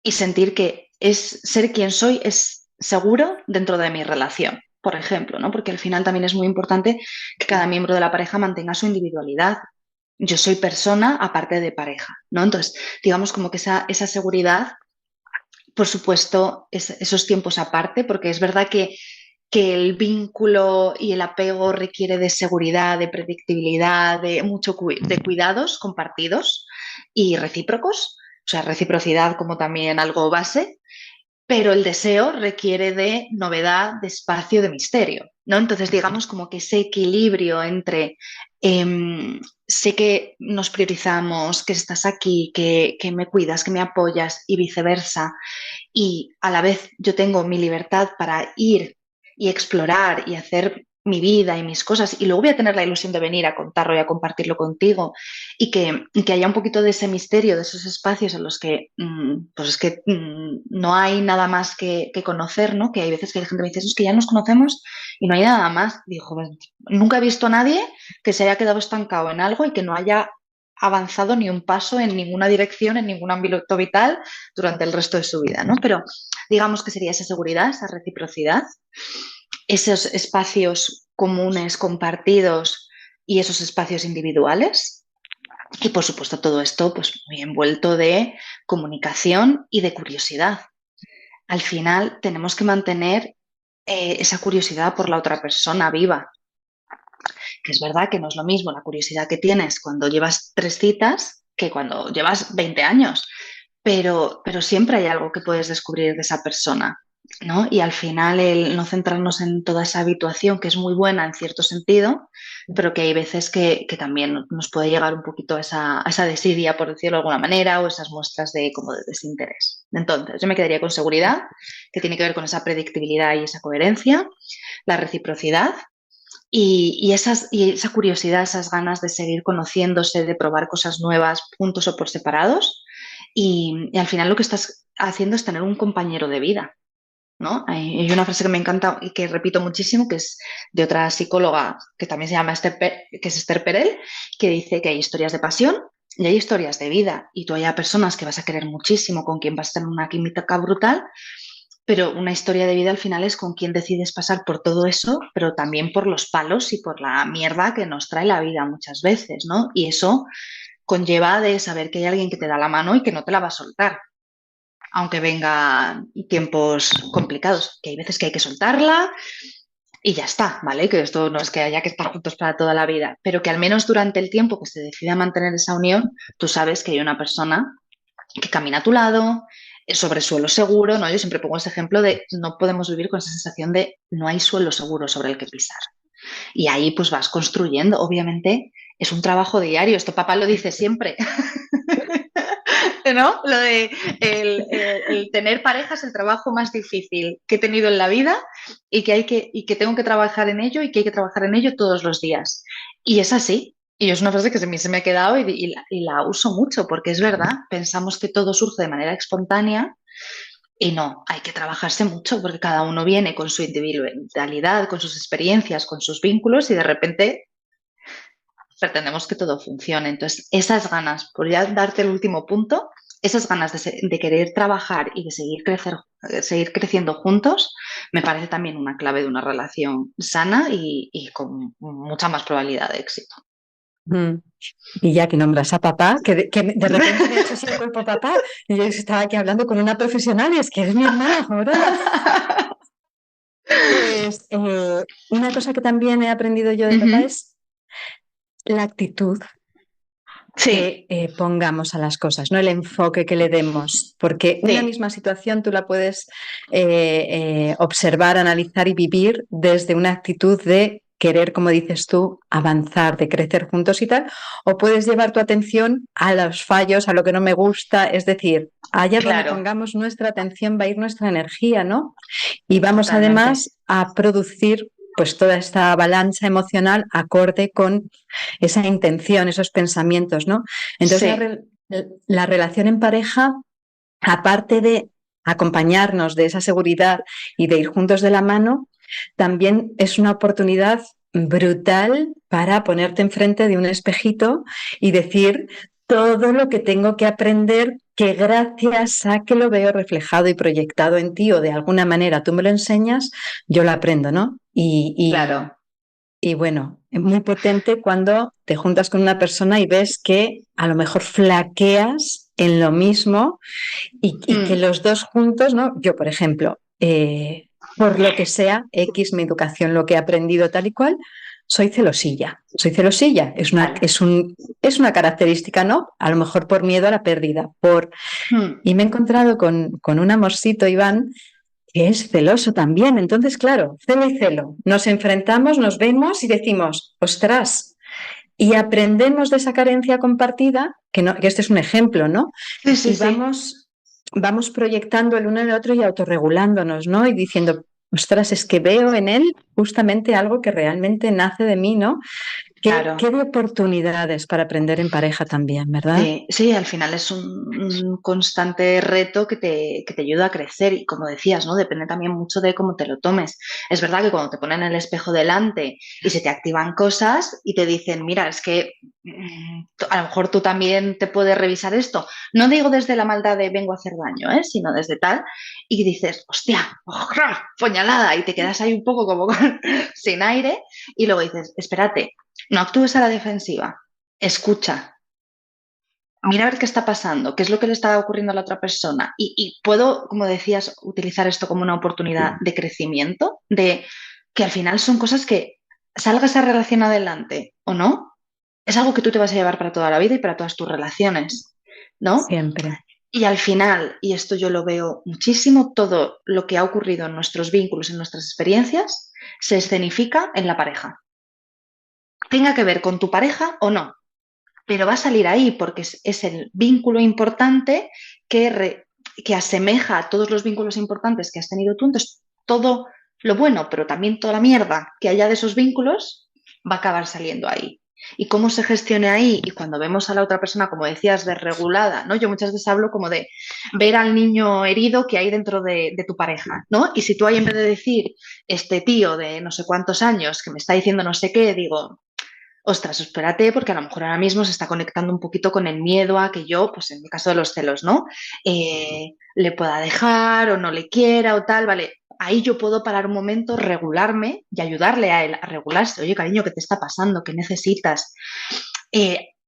y sentir que ser quien soy es seguro dentro de mi relación, por ejemplo, ¿no? Porque al final también es muy importante que cada miembro de la pareja mantenga su individualidad. Yo soy persona aparte de pareja, ¿no? Entonces, digamos como que esa seguridad, por supuesto, esos tiempos aparte, porque es verdad que el vínculo y el apego requiere de seguridad, de predictibilidad, de de cuidados compartidos y recíprocos, o sea, reciprocidad como también algo base, pero el deseo requiere de novedad, de espacio, de misterio, ¿no? Entonces, digamos como que ese equilibrio entre sé que nos priorizamos, que estás aquí, que me cuidas, que me apoyas y viceversa, y a la vez yo tengo mi libertad para ir y explorar y hacer mi vida y mis cosas y luego voy a tener la ilusión de venir a contarlo y a compartirlo contigo y que haya un poquito de ese misterio, de esos espacios en los que pues es que no hay nada más que conocer, ¿no? Que hay veces que la gente me dice, es que ya nos conocemos y no hay nada más. Digo, nunca he visto a nadie que se haya quedado estancado en algo y que no haya avanzado ni un paso en ninguna dirección, en ningún ámbito vital durante el resto de su vida, ¿no? Pero digamos que sería esa seguridad, esa reciprocidad, esos espacios comunes, compartidos y esos espacios individuales. Y por supuesto todo esto pues muy envuelto de comunicación y de curiosidad. Al final tenemos que mantener esa curiosidad por la otra persona viva. Que es verdad que no es lo mismo la curiosidad que tienes cuando llevas 3 citas que cuando llevas 20 años, pero siempre hay algo que puedes descubrir de esa persona, ¿no? Y al final el no centrarnos en toda esa habituación, que es muy buena en cierto sentido, pero que hay veces que también nos puede llegar un poquito a esa desidia, por decirlo de alguna manera, o esas muestras de como de desinterés. Entonces, yo me quedaría con seguridad, que tiene que ver con esa predictibilidad y esa coherencia, la reciprocidad, y esa curiosidad, esas ganas de seguir conociéndose, de probar cosas nuevas, juntos o por separados. Y al final lo que estás haciendo es tener un compañero de vida, ¿no? Hay una frase que me encanta y que repito muchísimo, que es de otra psicóloga que también se llama que es Esther Perel, que dice que hay historias de pasión y hay historias de vida. Y tú hay personas que vas a querer muchísimo, con quien vas a tener una química brutal, pero una historia de vida al final es con quien decides pasar por todo eso, pero también por los palos y por la mierda que nos trae la vida muchas veces, ¿no? Y eso conlleva de saber que hay alguien que te da la mano y que no te la va a soltar, aunque vengan tiempos complicados, que hay veces que hay que soltarla y ya está, ¿vale? Que esto no es que haya que estar juntos para toda la vida, pero que al menos durante el tiempo que se decida mantener esa unión, tú sabes que hay una persona que camina a tu lado, sobre suelo seguro, ¿no? Yo siempre pongo ese ejemplo de no podemos vivir con esa sensación de no hay suelo seguro sobre el que pisar. Y ahí pues vas construyendo. Obviamente es un trabajo diario, esto papá lo dice siempre, ¿no? Lo de el tener pareja es el trabajo más difícil que he tenido en la vida y que tengo que trabajar en ello y que hay que trabajar en ello todos los días. Y es así. Y es una frase que se me ha quedado y la uso mucho porque es verdad, pensamos que todo surge de manera espontánea y no, hay que trabajarse mucho porque cada uno viene con su individualidad, con sus experiencias, con sus vínculos y de repente pretendemos que todo funcione. Entonces, esas ganas, por ya darte el último punto, esas ganas de querer trabajar y de seguir creciendo juntos, me parece también una clave de una relación sana y con mucha más probabilidad de éxito. Mm. Y ya que nombras a papá, que de repente me he hecho así el cuerpo papá, y yo estaba aquí hablando con una profesional y es que eres mi hermana ahora. Pues una cosa que también he aprendido yo de papá es la actitud Sí, que pongamos a las cosas, no el enfoque que le demos, porque una sí, misma situación tú la puedes observar, analizar y vivir desde una actitud de querer, como dices tú, avanzar, de crecer juntos y tal, o puedes llevar tu atención a los fallos, a lo que no me gusta, es decir, allá donde claro, pongamos nuestra atención va a ir nuestra energía, ¿no? Y vamos totalmente. además a producir pues toda esta avalancha emocional acorde con esa intención, esos pensamientos, ¿no? Entonces Sí. la relación en pareja, aparte de acompañarnos de esa seguridad y de ir juntos de la mano, también es una oportunidad brutal para ponerte enfrente de un espejito y decir todo lo que tengo que aprender que gracias a que lo veo reflejado y proyectado en ti o de alguna manera tú me lo enseñas, yo lo aprendo, ¿no? Claro. Y bueno, es muy potente cuando te juntas con una persona y ves que a lo mejor flaqueas en lo mismo y que Mm, los dos juntos, ¿no? Yo, por ejemplo, por lo que sea, X, mi educación, lo que he aprendido tal y cual, soy celosilla. Soy celosilla, vale. es una característica, ¿no? A lo mejor por miedo a la pérdida, Mm, y me he encontrado con un amorcito, Iván, que es celoso también. Entonces, claro, celo y celo. Nos enfrentamos, nos vemos y decimos, ostras, y aprendemos de esa carencia compartida, que este es un ejemplo, ¿no? sí, sí, Y sí. vamos proyectando el uno en el otro y autorregulándonos, ¿no? Y diciendo, ostras, es que veo en él justamente algo que realmente nace de mí, ¿no? Qué Claro. de oportunidades para aprender en pareja también, ¿verdad? Sí, sí, al final es un constante reto que te ayuda a crecer y como decías, ¿no? Depende también mucho de cómo te lo tomes. Es verdad que cuando te ponen el espejo delante y se te activan cosas y te dicen, mira, es que a lo mejor tú también te puedes revisar esto. No digo desde la maldad de vengo a hacer daño, ¿eh? Sino desde tal y dices, hostia, puñalada y te quedas ahí un poco como sin aire y luego dices, espérate, no actúes a la defensiva, escucha, mira a ver qué está pasando, qué es lo que le está ocurriendo a la otra persona. Y puedo, como decías, utilizar esto como una oportunidad de crecimiento, de que al final son cosas que salga esa relación adelante o no, es algo que tú te vas a llevar para toda la vida y para todas tus relaciones, ¿no? Siempre. Y al final, y esto yo lo veo muchísimo, todo lo que ha ocurrido en nuestros vínculos, en nuestras experiencias, se escenifica en la pareja. Tenga que ver con tu pareja o no, pero va a salir ahí porque es el vínculo importante que asemeja a todos los vínculos importantes que has tenido tú. Entonces, todo lo bueno, pero también toda la mierda que haya de esos vínculos va a acabar saliendo ahí. Y cómo se gestione ahí, y cuando vemos a la otra persona, como decías, desregulada, ¿no? Yo muchas veces hablo como de ver al niño herido que hay dentro de tu pareja, ¿no? Y si tú ahí en vez de decir, este tío de no sé cuántos años que me está diciendo no sé qué, digo, ostras, espérate, porque a lo mejor ahora mismo se está conectando un poquito con el miedo a que yo, pues en el caso de los celos, ¿no? Le pueda dejar o no le quiera o tal, vale. Ahí yo puedo parar un momento, regularme y ayudarle a él a regularse. Oye, cariño, ¿qué te está pasando? ¿Qué necesitas?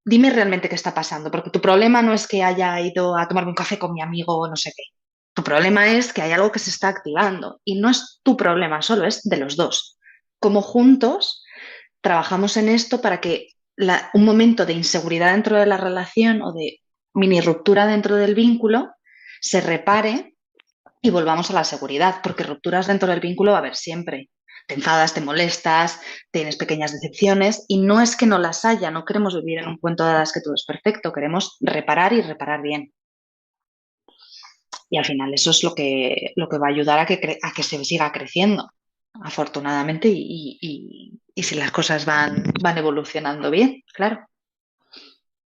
Dime realmente qué está pasando, porque tu problema no es que haya ido a tomarme un café con mi amigo o no sé qué. Tu problema es que hay algo que se está activando y no es tu problema solo, es de los dos. Como juntos trabajamos en esto para que un momento de inseguridad dentro de la relación o de mini ruptura dentro del vínculo se repare y volvamos a la seguridad, porque rupturas dentro del vínculo va a haber siempre. Te enfadas, te molestas, tienes pequeñas decepciones y no es que no las haya, no queremos vivir en un cuento de hadas que todo es perfecto, queremos reparar y reparar bien. Y al final eso es lo que va a ayudar a que se siga creciendo, afortunadamente, y si las cosas van evolucionando bien, claro.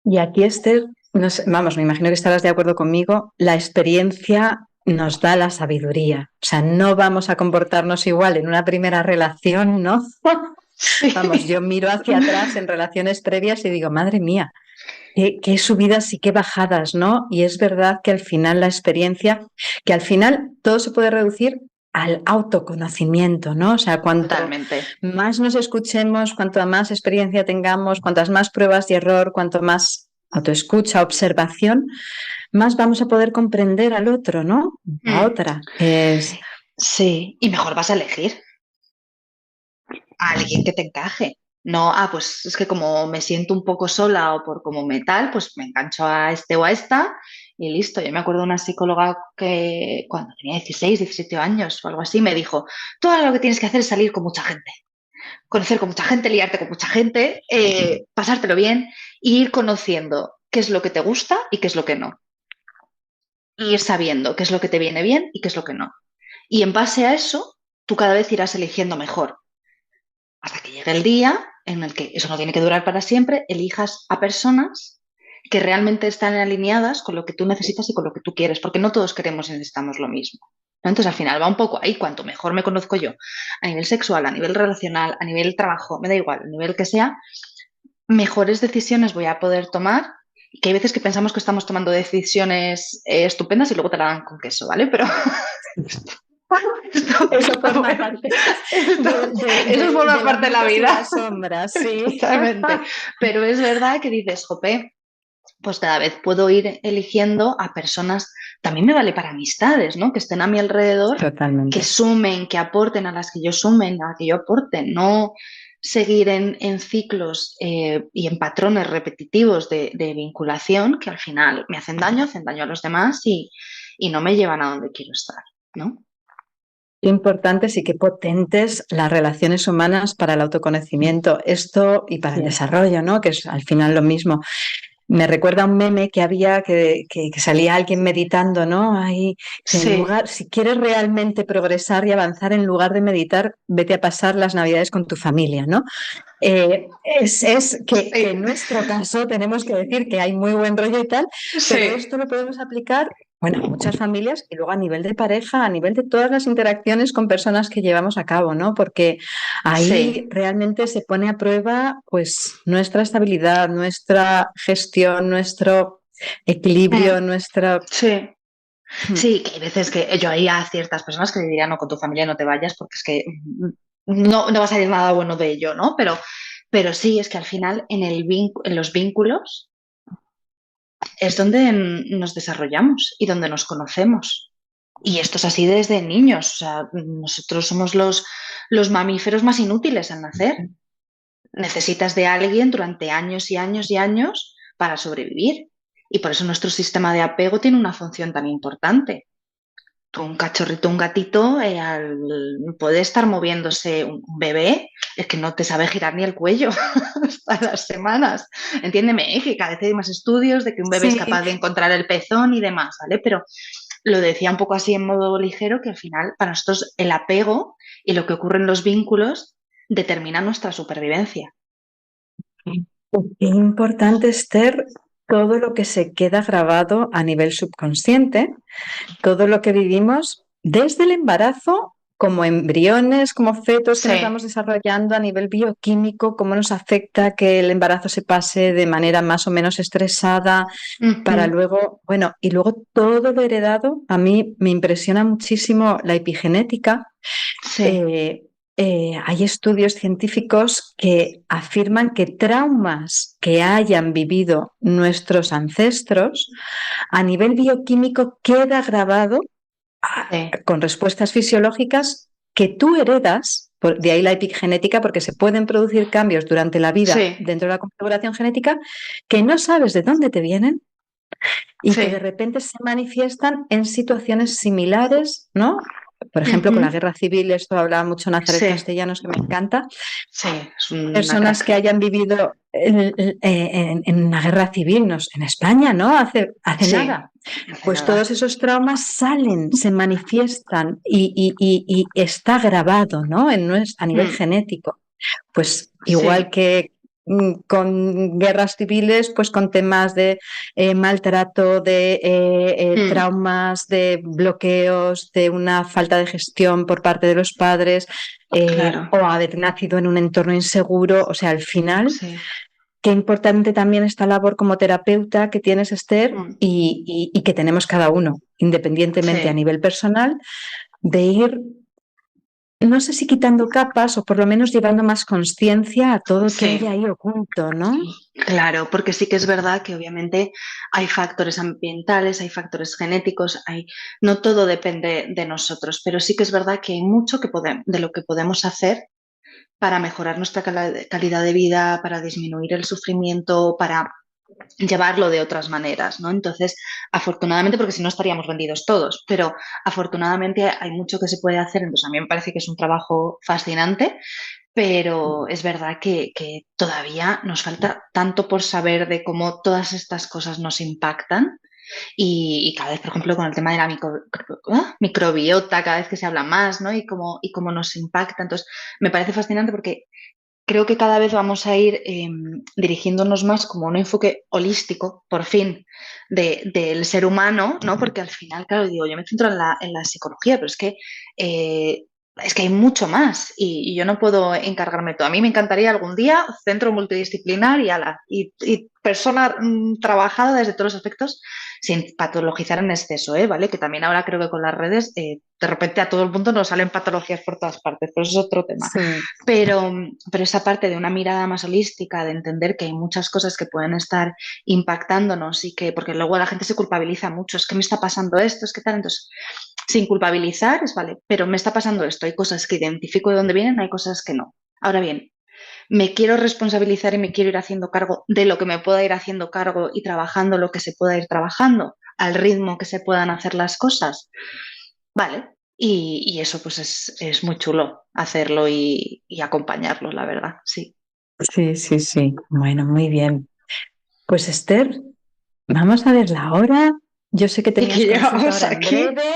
Y aquí, Esther, no sé, vamos, me imagino que estarás de acuerdo conmigo, la experiencia nos da la sabiduría. O sea, no vamos a comportarnos igual en una primera relación, ¿no? Vamos, yo miro hacia atrás en relaciones previas y digo, madre mía, qué subidas y qué bajadas, ¿no? Y es verdad que al final la experiencia, que al final todo se puede reducir al autoconocimiento, ¿no? O sea, cuanto Totalmente. más nos escuchemos, cuanto más experiencia tengamos, cuantas más pruebas y error, cuanto más autoescucha, observación, más vamos a poder comprender al otro, ¿no? A Mm. otra. Es Sí, y mejor vas a elegir a alguien que te encaje. No, pues es que como me siento un poco sola o por como me tal, pues me engancho a este o a esta y listo. Yo me acuerdo de una psicóloga que cuando tenía 16, 17 años o algo así me dijo, tú ahora lo que tienes que hacer es salir con mucha gente, conocer con mucha gente, liarte con mucha gente, pasártelo bien e ir conociendo qué es lo que te gusta y qué es lo que no. Y ir sabiendo qué es lo que te viene bien y qué es lo que no. Y en base a eso, tú cada vez irás eligiendo mejor hasta que llegue el día en el que eso no tiene que durar para siempre, elijas a personas que realmente están alineadas con lo que tú necesitas y con lo que tú quieres, porque no todos queremos y necesitamos lo mismo, ¿no? Entonces al final va un poco ahí, cuanto mejor me conozco yo, a nivel sexual, a nivel relacional, a nivel trabajo, me da igual, a nivel que sea, mejores decisiones voy a poder tomar. Que hay veces que pensamos que estamos tomando decisiones estupendas y luego te la dan con queso, ¿vale? Pero eso forma parte eso forma de las parte de la luces y vida. las sombras, sí. Totalmente. Pero es verdad que dices, jope, pues cada vez puedo ir eligiendo a personas, también me vale para amistades, ¿no? Que estén a mi alrededor, que Totalmente. sumen, que aporten a las que yo sumen, a las que yo aporte, no seguir en ciclos y en patrones repetitivos de vinculación que al final me hacen daño a los demás y no me llevan a donde quiero estar, ¿no? Qué importantes y qué potentes las relaciones humanas para el autoconocimiento, esto y para el desarrollo, ¿no? Que es al final lo mismo. Me recuerda un meme que había que salía alguien meditando, ¿no? Ahí, que en Sí, lugar, si quieres realmente progresar y avanzar, en lugar de meditar, vete a pasar las Navidades con tu familia, ¿no? Es que en sí, nuestro caso tenemos que decir que hay muy buen rollo y tal, pero sí. esto lo podemos aplicar, bueno, a muchas familias y luego a nivel de pareja, a nivel de todas las interacciones con personas que llevamos a cabo, ¿no? Porque ahí Sí. realmente se pone a prueba, pues, nuestra estabilidad, nuestra gestión, nuestro equilibrio, Mm, nuestra... sí. Sí, que hay veces que yo hay a ciertas personas que le dirían, no, con tu familia no te vayas porque es que no va a salir nada bueno de ello, ¿no? Pero sí, es que al final en los vínculos es donde nos desarrollamos y donde nos conocemos. Y esto es así desde niños. O sea, nosotros somos los mamíferos más inútiles al nacer. Necesitas de alguien durante años y años y años para sobrevivir. Y por eso nuestro sistema de apego tiene una función tan importante. Un cachorrito, un gatito, puede estar moviéndose un bebé, es que no te sabe girar ni el cuello hasta las semanas. Entiéndeme, que cada vez hay más estudios de que un bebé es Sí, capaz de encontrar el pezón y demás, ¿vale? Pero lo decía un poco así en modo ligero, que al final para nosotros el apego y lo que ocurre en los vínculos determina nuestra supervivencia. qué importante, Esther, todo lo que se queda grabado a nivel subconsciente, todo lo que vivimos desde el embarazo, como embriones, como fetos que nos Sí. vamos desarrollando a nivel bioquímico, cómo nos afecta que el embarazo se pase de manera más o menos estresada, para Ujú. luego, bueno, y luego todo lo heredado, a mí me impresiona muchísimo la epigenética. Sí. eh, hay estudios científicos que afirman que traumas que hayan vivido nuestros ancestros a nivel bioquímico queda grabado Sí. con respuestas fisiológicas que tú heredas, de ahí la epigenética, porque se pueden producir cambios durante la vida Sí. dentro de la configuración genética que no sabes de dónde te vienen, y que de Sí. repente se manifiestan en situaciones similares, ¿no? Por ejemplo, con la Ujú. guerra civil, esto hablaba mucho Nazaret Sí, Castellanos, que me encanta, sí, es una personas que crack. hayan vivido en una guerra civil, en España, ¿no? Hace Sí, nada. no hace Pues todos nada. esos traumas salen, se manifiestan y está grabado, ¿no? A nivel Mm, genético. Pues igual sí, que con guerras civiles, pues con temas de maltrato, de mm, traumas, de bloqueos, de una falta de gestión por parte de los padres, claro, o haber nacido en un entorno inseguro. O sea, al final, sí. qué importante también esta labor como terapeuta que tienes, Esther, Mm, y que tenemos cada uno, independientemente a sí. nivel personal, de ir, no sé si quitando capas o por lo menos llevando más conciencia a todo que hay Sí, ahí oculto, ¿no? claro, porque sí que es verdad que obviamente hay factores ambientales, hay factores genéticos, no todo depende de nosotros, pero sí que es verdad que hay mucho de lo que podemos hacer para mejorar nuestra calidad de vida, para disminuir el sufrimiento, para llevarlo de otras maneras, ¿no? Entonces, afortunadamente, porque si no estaríamos vendidos todos, pero afortunadamente hay mucho que se puede hacer, entonces a mí me parece que es un trabajo fascinante, pero es verdad que todavía nos falta tanto por saber de cómo todas estas cosas nos impactan y cada vez, por ejemplo, con el tema de la microbiota, cada vez que se habla más, ¿no? Y cómo nos impacta. Entonces, me parece fascinante porque creo que cada vez vamos a ir dirigiéndonos más como un enfoque holístico, por fin, del ser humano, ¿no? Porque al final, claro, digo, yo me centro en la psicología, pero es que hay mucho más y yo no puedo encargarme de todo. A mí me encantaría algún día centro multidisciplinar y persona trabajada desde todos los aspectos sin patologizar en exceso, ¿eh? ¿Vale? Que también ahora creo que con las redes de repente a todo el mundo nos salen patologías por todas partes, pero eso es otro tema. Sí, Pero esa parte de una mirada más holística, de entender que hay muchas cosas que pueden estar impactándonos porque luego la gente se culpabiliza mucho, es que me está pasando esto, es que tal, entonces, sin culpabilizar, vale, pero me está pasando esto, hay cosas que identifico de dónde vienen, hay cosas que no. Ahora bien, me quiero responsabilizar y me quiero ir haciendo cargo de lo que me pueda ir haciendo cargo y trabajando lo que se pueda ir trabajando, al ritmo que se puedan hacer las cosas. Vale, y eso pues es muy chulo hacerlo y acompañarlo, la verdad, sí. sí, sí, sí. Bueno, muy bien. Pues Esther, vamos a ver la hora. Yo sé que Y tenías que consulta llegamos ahora en aquí. breve.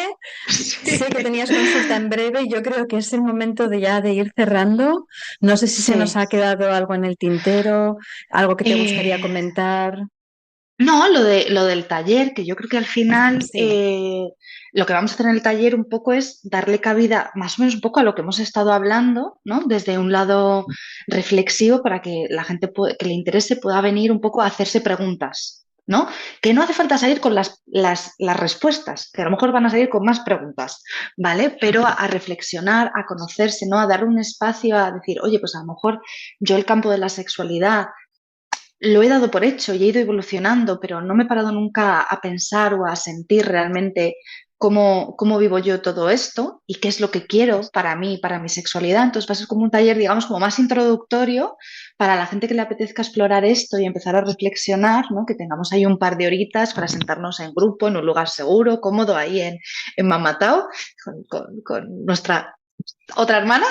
Sí. Sé que tenías consulta en breve y yo creo que es el momento de ya de ir cerrando. No sé si se nos Sí. ha quedado algo en el tintero, algo que te gustaría Eh, comentar. no, lo del taller, que yo creo que al final Sí. lo que vamos a hacer en el taller un poco es darle cabida más o menos un poco a lo que hemos estado hablando, ¿no? Desde un lado reflexivo para que la gente que le interese pueda venir un poco a hacerse preguntas, ¿no? Que no hace falta salir con las respuestas, que a lo mejor van a salir con más preguntas, ¿vale? Pero a reflexionar, a conocerse, ¿no? A dar un espacio a decir, oye, pues a lo mejor yo el campo de la sexualidad lo he dado por hecho y he ido evolucionando, pero no me he parado nunca a pensar o a sentir realmente cómo vivo yo todo esto y qué es lo que quiero para mí, para mi sexualidad. Entonces va a ser como un taller, digamos, como más introductorio para la gente que le apetezca explorar esto y empezar a reflexionar, ¿no? Que tengamos ahí un par de horitas para sentarnos en grupo, en un lugar seguro, cómodo, ahí en Mamatao, con nuestra otra hermana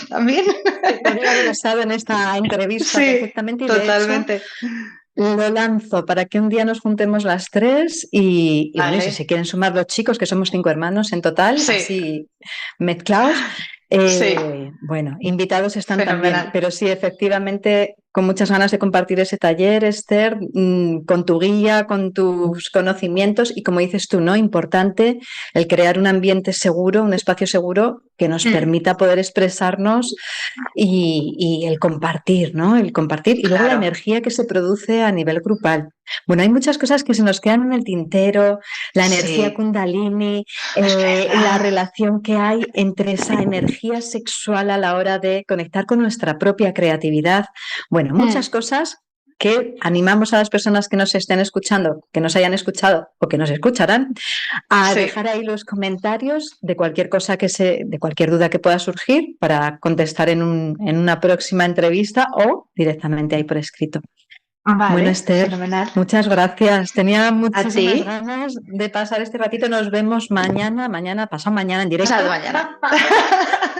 también. Que podría haber estado en esta entrevista Sí, perfectamente y de hecho totalmente. lo lanzo para que un día nos juntemos las tres y bueno, y si se Vale. quieren sumar los chicos, que somos 5 hermanos en total, Sí, así mezclados, sí, bueno, invitados están también, fenomenal. pero sí, efectivamente, con muchas ganas de compartir ese taller, Esther, con tu guía, con tus conocimientos y como dices tú, ¿no? Importante el crear un ambiente seguro, un espacio seguro que nos Mm, permita poder expresarnos y el compartir, ¿no? El compartir y luego la claro, energía que se produce a nivel grupal. Bueno, hay muchas cosas que se nos quedan en el tintero, la energía sí, kundalini, es la verdad. relación que hay entre esa energía sexual a la hora de conectar con nuestra propia creatividad. Bueno, Mm, muchas cosas que animamos a las personas que nos estén escuchando, que nos hayan escuchado o que nos escucharán, a sí, dejar ahí los comentarios de cualquier cosa de cualquier duda que pueda surgir para contestar en una próxima entrevista o directamente ahí por escrito. Vale, Bueno, Esther, fenomenal. muchas gracias. Tenía A muchísimas ti. ganas de pasar este ratito. Nos vemos mañana, pasado mañana en directo. Pasado mañana.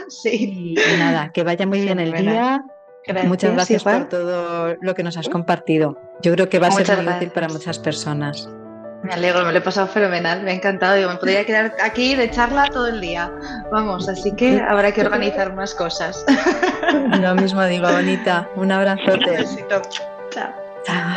Sí. Y nada, que vaya muy bien el Fenomenal. día. Gracias, Muchas gracias igual. por todo lo que nos has compartido. Yo creo que va a ser Muchas muy útil para gracias. muchas personas. Me alegro, me lo he pasado fenomenal, me ha encantado. Digo, me podría quedar aquí de charla todo el día. Vamos, así que habrá que organizar más cosas. Lo mismo digo, bonita. Un Un abrazote. besito. Chao. Chao.